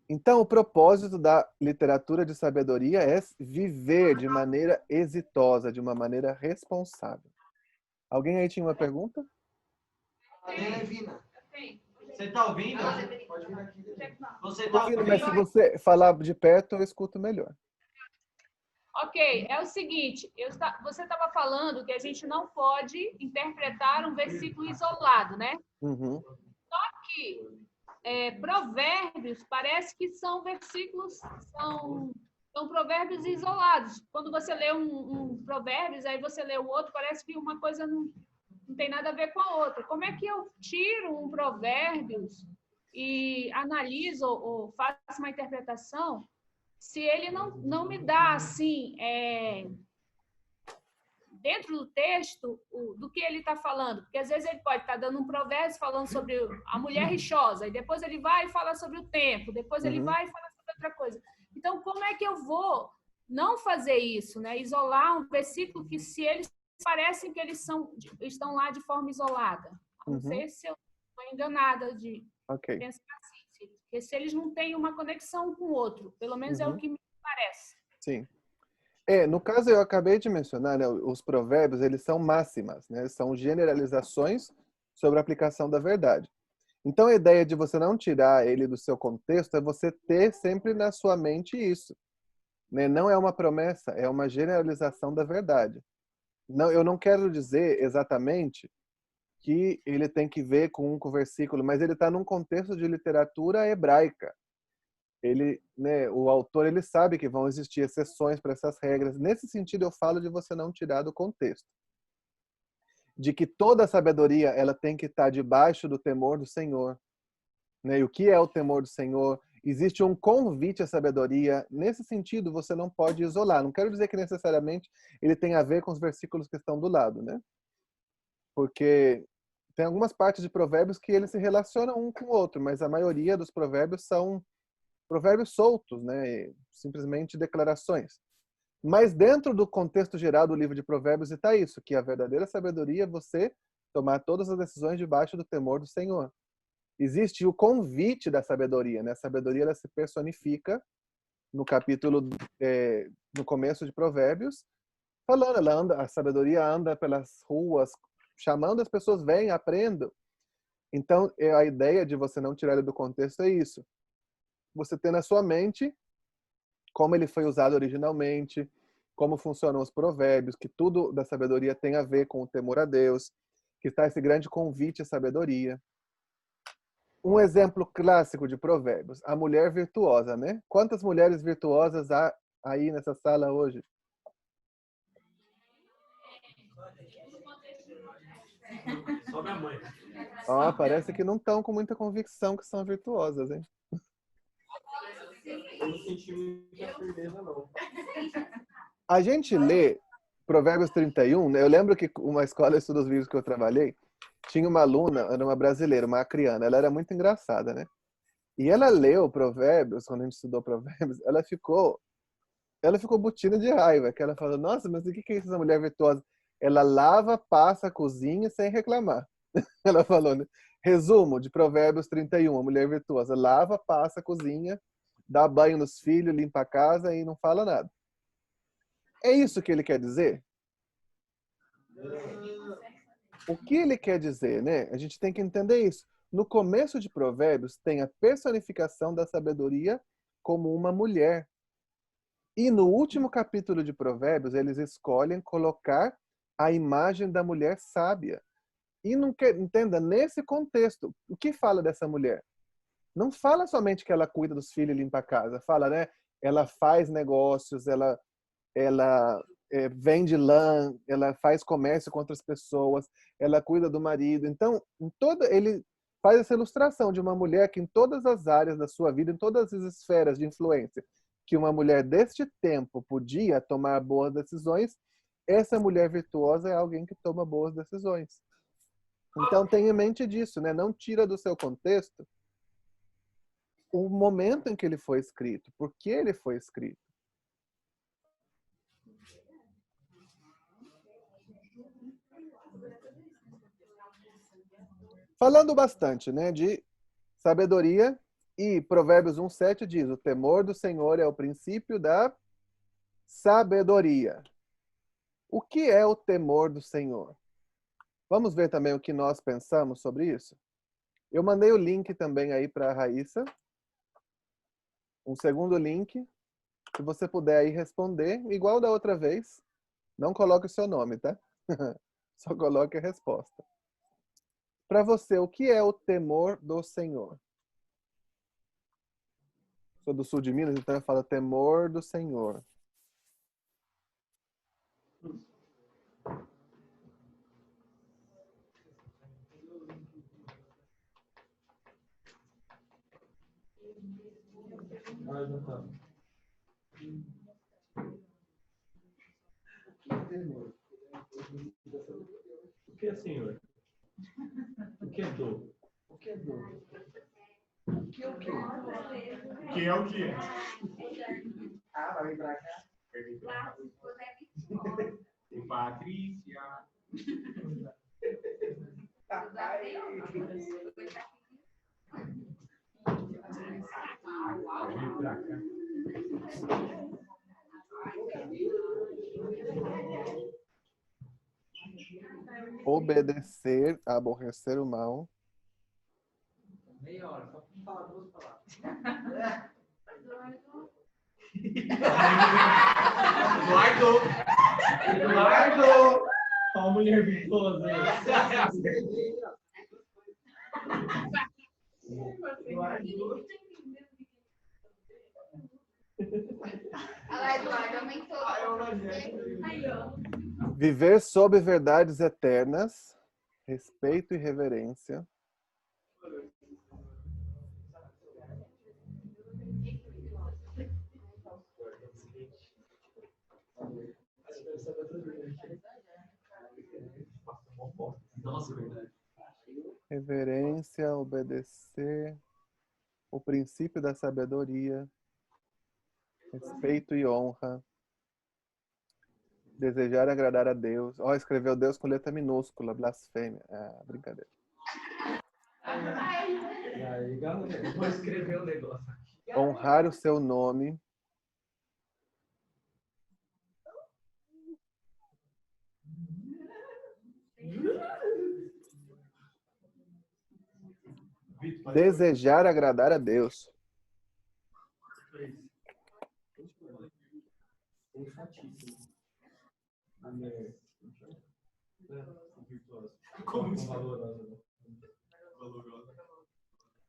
Então, o propósito da literatura de sabedoria é viver de maneira exitosa, de uma maneira responsável. Alguém aí tinha uma pergunta? Você está ouvindo? Pode vir aqui. Você está Mas ouvindo? se você falar de perto, eu escuto melhor. Ok, é o seguinte, você estava falando que a gente não pode interpretar um versículo isolado, né? Uhum. Que provérbios parece que são versículos, são provérbios isolados. Quando você lê um provérbios, aí você lê o outro, parece que uma coisa não tem nada a ver com a outra. Como é que eu tiro um provérbios e analiso ou faço uma interpretação se ele não me dá, assim, dentro do texto, do que ele está falando? Porque, às vezes, ele pode estar dando um provérbio falando sobre a mulher rixosa, e depois ele vai e fala sobre o tempo, depois ele vai e fala sobre outra coisa. Então, como é que eu vou não fazer isso, né? Isolar um versículo que, se eles parecem que eles estão lá de forma isolada. Não sei se eu estou enganada de pensar assim. Porque se eles não têm uma conexão com o outro, pelo menos é o que me parece. Sim. No caso, eu acabei de mencionar, né, os provérbios, eles são máximas, né? São generalizações sobre a aplicação da verdade. Então, a ideia de você não tirar ele do seu contexto é você ter sempre na sua mente isso, né? Não é uma promessa, é uma generalização da verdade. Não, eu não quero dizer exatamente que ele tem que ver com o versículo, mas ele está num contexto de literatura hebraica. Ele, né, o autor, ele sabe que vão existir exceções para essas regras. Nesse sentido, eu falo de você não tirar do contexto. De que toda a sabedoria, ela tem que estar debaixo do temor do Senhor. Né? E o que é o temor do Senhor? Existe um convite à sabedoria. Nesse sentido, você não pode isolar. Não quero dizer que necessariamente ele tem a ver com os versículos que estão do lado, né? Porque tem algumas partes de provérbios que eles se relacionam um com o outro, mas a maioria dos provérbios são provérbios soltos, né? Simplesmente declarações. Mas dentro do contexto geral do livro de Provérbios está isso, que a verdadeira sabedoria é você tomar todas as decisões debaixo do temor do Senhor. Existe o convite da sabedoria, né? A sabedoria, ela se personifica no capítulo, no começo de Provérbios, falando, a sabedoria anda pelas ruas, chamando as pessoas, venham, aprendam. Então, a ideia de você não tirar ele do contexto é isso. Você ter na sua mente como ele foi usado originalmente, como funcionam os provérbios, que tudo da sabedoria tem a ver com o temor a Deus, que está esse grande convite à sabedoria. Um exemplo clássico de provérbios, a mulher virtuosa, né? Quantas mulheres virtuosas há aí nessa sala hoje? Só minha mãe. Parece que não estão com muita convicção que são virtuosas, hein? Eu não senti muita firmeza, não. A gente lê Provérbios 31, né? Eu lembro que uma escola de estudos bíblicos que eu trabalhei, tinha uma aluna, era uma brasileira, uma acriana, ela era muito engraçada, né? E ela leu Provérbios, quando a gente estudou Provérbios, ela ficou butina de raiva, que ela falou, nossa, mas o que é isso, essa mulher virtuosa? Ela lava, passa, cozinha sem reclamar. Ela falou, né? Resumo de Provérbios 31, a mulher virtuosa, lava, passa, cozinha, dá banho nos filhos, limpa a casa e não fala nada. É isso que ele quer dizer? O que ele quer dizer, né? A gente tem que entender isso. No começo de Provérbios, tem a personificação da sabedoria como uma mulher. E no último capítulo de Provérbios, eles escolhem colocar a imagem da mulher sábia. E não quer, entenda, nesse contexto, o que fala dessa mulher? Não fala somente que ela cuida dos filhos e limpa a casa. Fala, né? Ela faz negócios, ela vende lã, ela faz comércio com outras pessoas, ela cuida do marido. Então, ele faz essa ilustração de uma mulher que em todas as áreas da sua vida, em todas as esferas de influência, que uma mulher deste tempo podia tomar boas decisões, essa mulher virtuosa é alguém que toma boas decisões. Então tenha em mente disso, né? Não tira do seu contexto o momento em que ele foi escrito, por que ele foi escrito. Falando bastante, né, de sabedoria, e Provérbios 1:7 diz: o temor do Senhor é o princípio da sabedoria. O que é o temor do Senhor? Vamos ver também o que nós pensamos sobre isso? Eu mandei o link também aí para a Raíssa. Um segundo link. Se você puder aí responder, igual da outra vez. Não coloque o seu nome, tá? Só coloque a resposta. Para você, o que é o temor do Senhor? Sou do sul de Minas, então eu falo temor do Senhor. O que é Senhor? O que é dor? O que é dor? O que é o quê? O que é o que é? Ah, vai vir pra cá? Tem Patrícia. Obedecer, aborrecer o mal. Meia hora, só para falar duas palavras. Eduardo! Olha a mulher virtuosa aí. Olha lá, Eduardo, aumentou. Viver sob verdades eternas, respeito e reverência. Nossa, é verdade. Reverência, obedecer, o princípio da sabedoria, respeito e honra, desejar agradar a Deus. Ó, escreveu Deus com letra minúscula, blasfêmia. Ah, brincadeira. Aí, galera, vou escrever o negócio. Honrar o seu nome. Desejar agradar a Deus.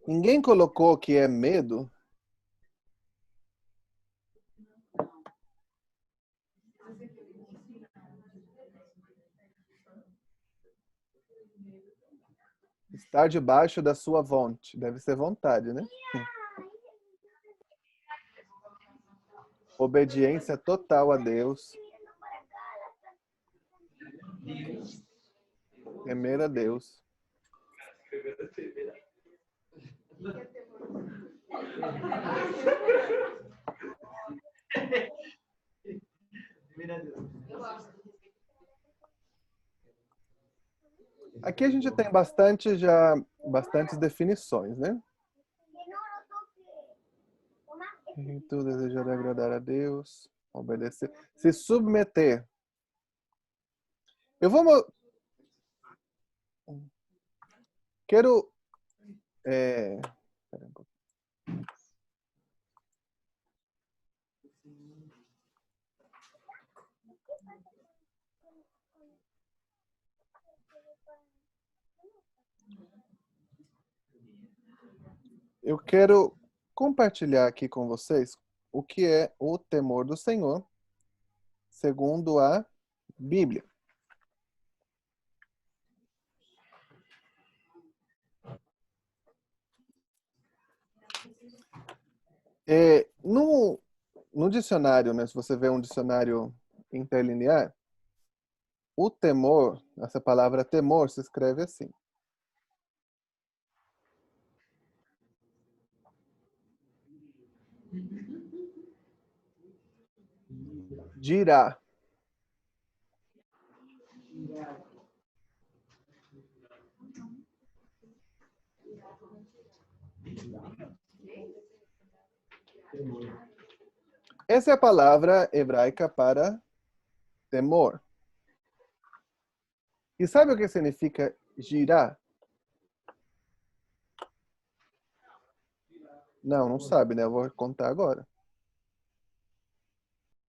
Ninguém colocou que é medo. Estar debaixo da sua vontade. Deve ser vontade, né? Obediência total a Deus. Temer a Deus. Aqui a gente tem bastantes definições, né? Então, desejar agradar a Deus, obedecer, se submeter. Eu vou... Quero... Espera um pouco. Eu quero compartilhar aqui com vocês o que é o temor do Senhor, segundo a Bíblia. No dicionário, né, se você vê um dicionário interlinear, o temor, essa palavra temor se escreve assim. Dirá. Essa é a palavra hebraica para temor. E sabe o que significa girar? Não sabe, né? Eu vou contar agora.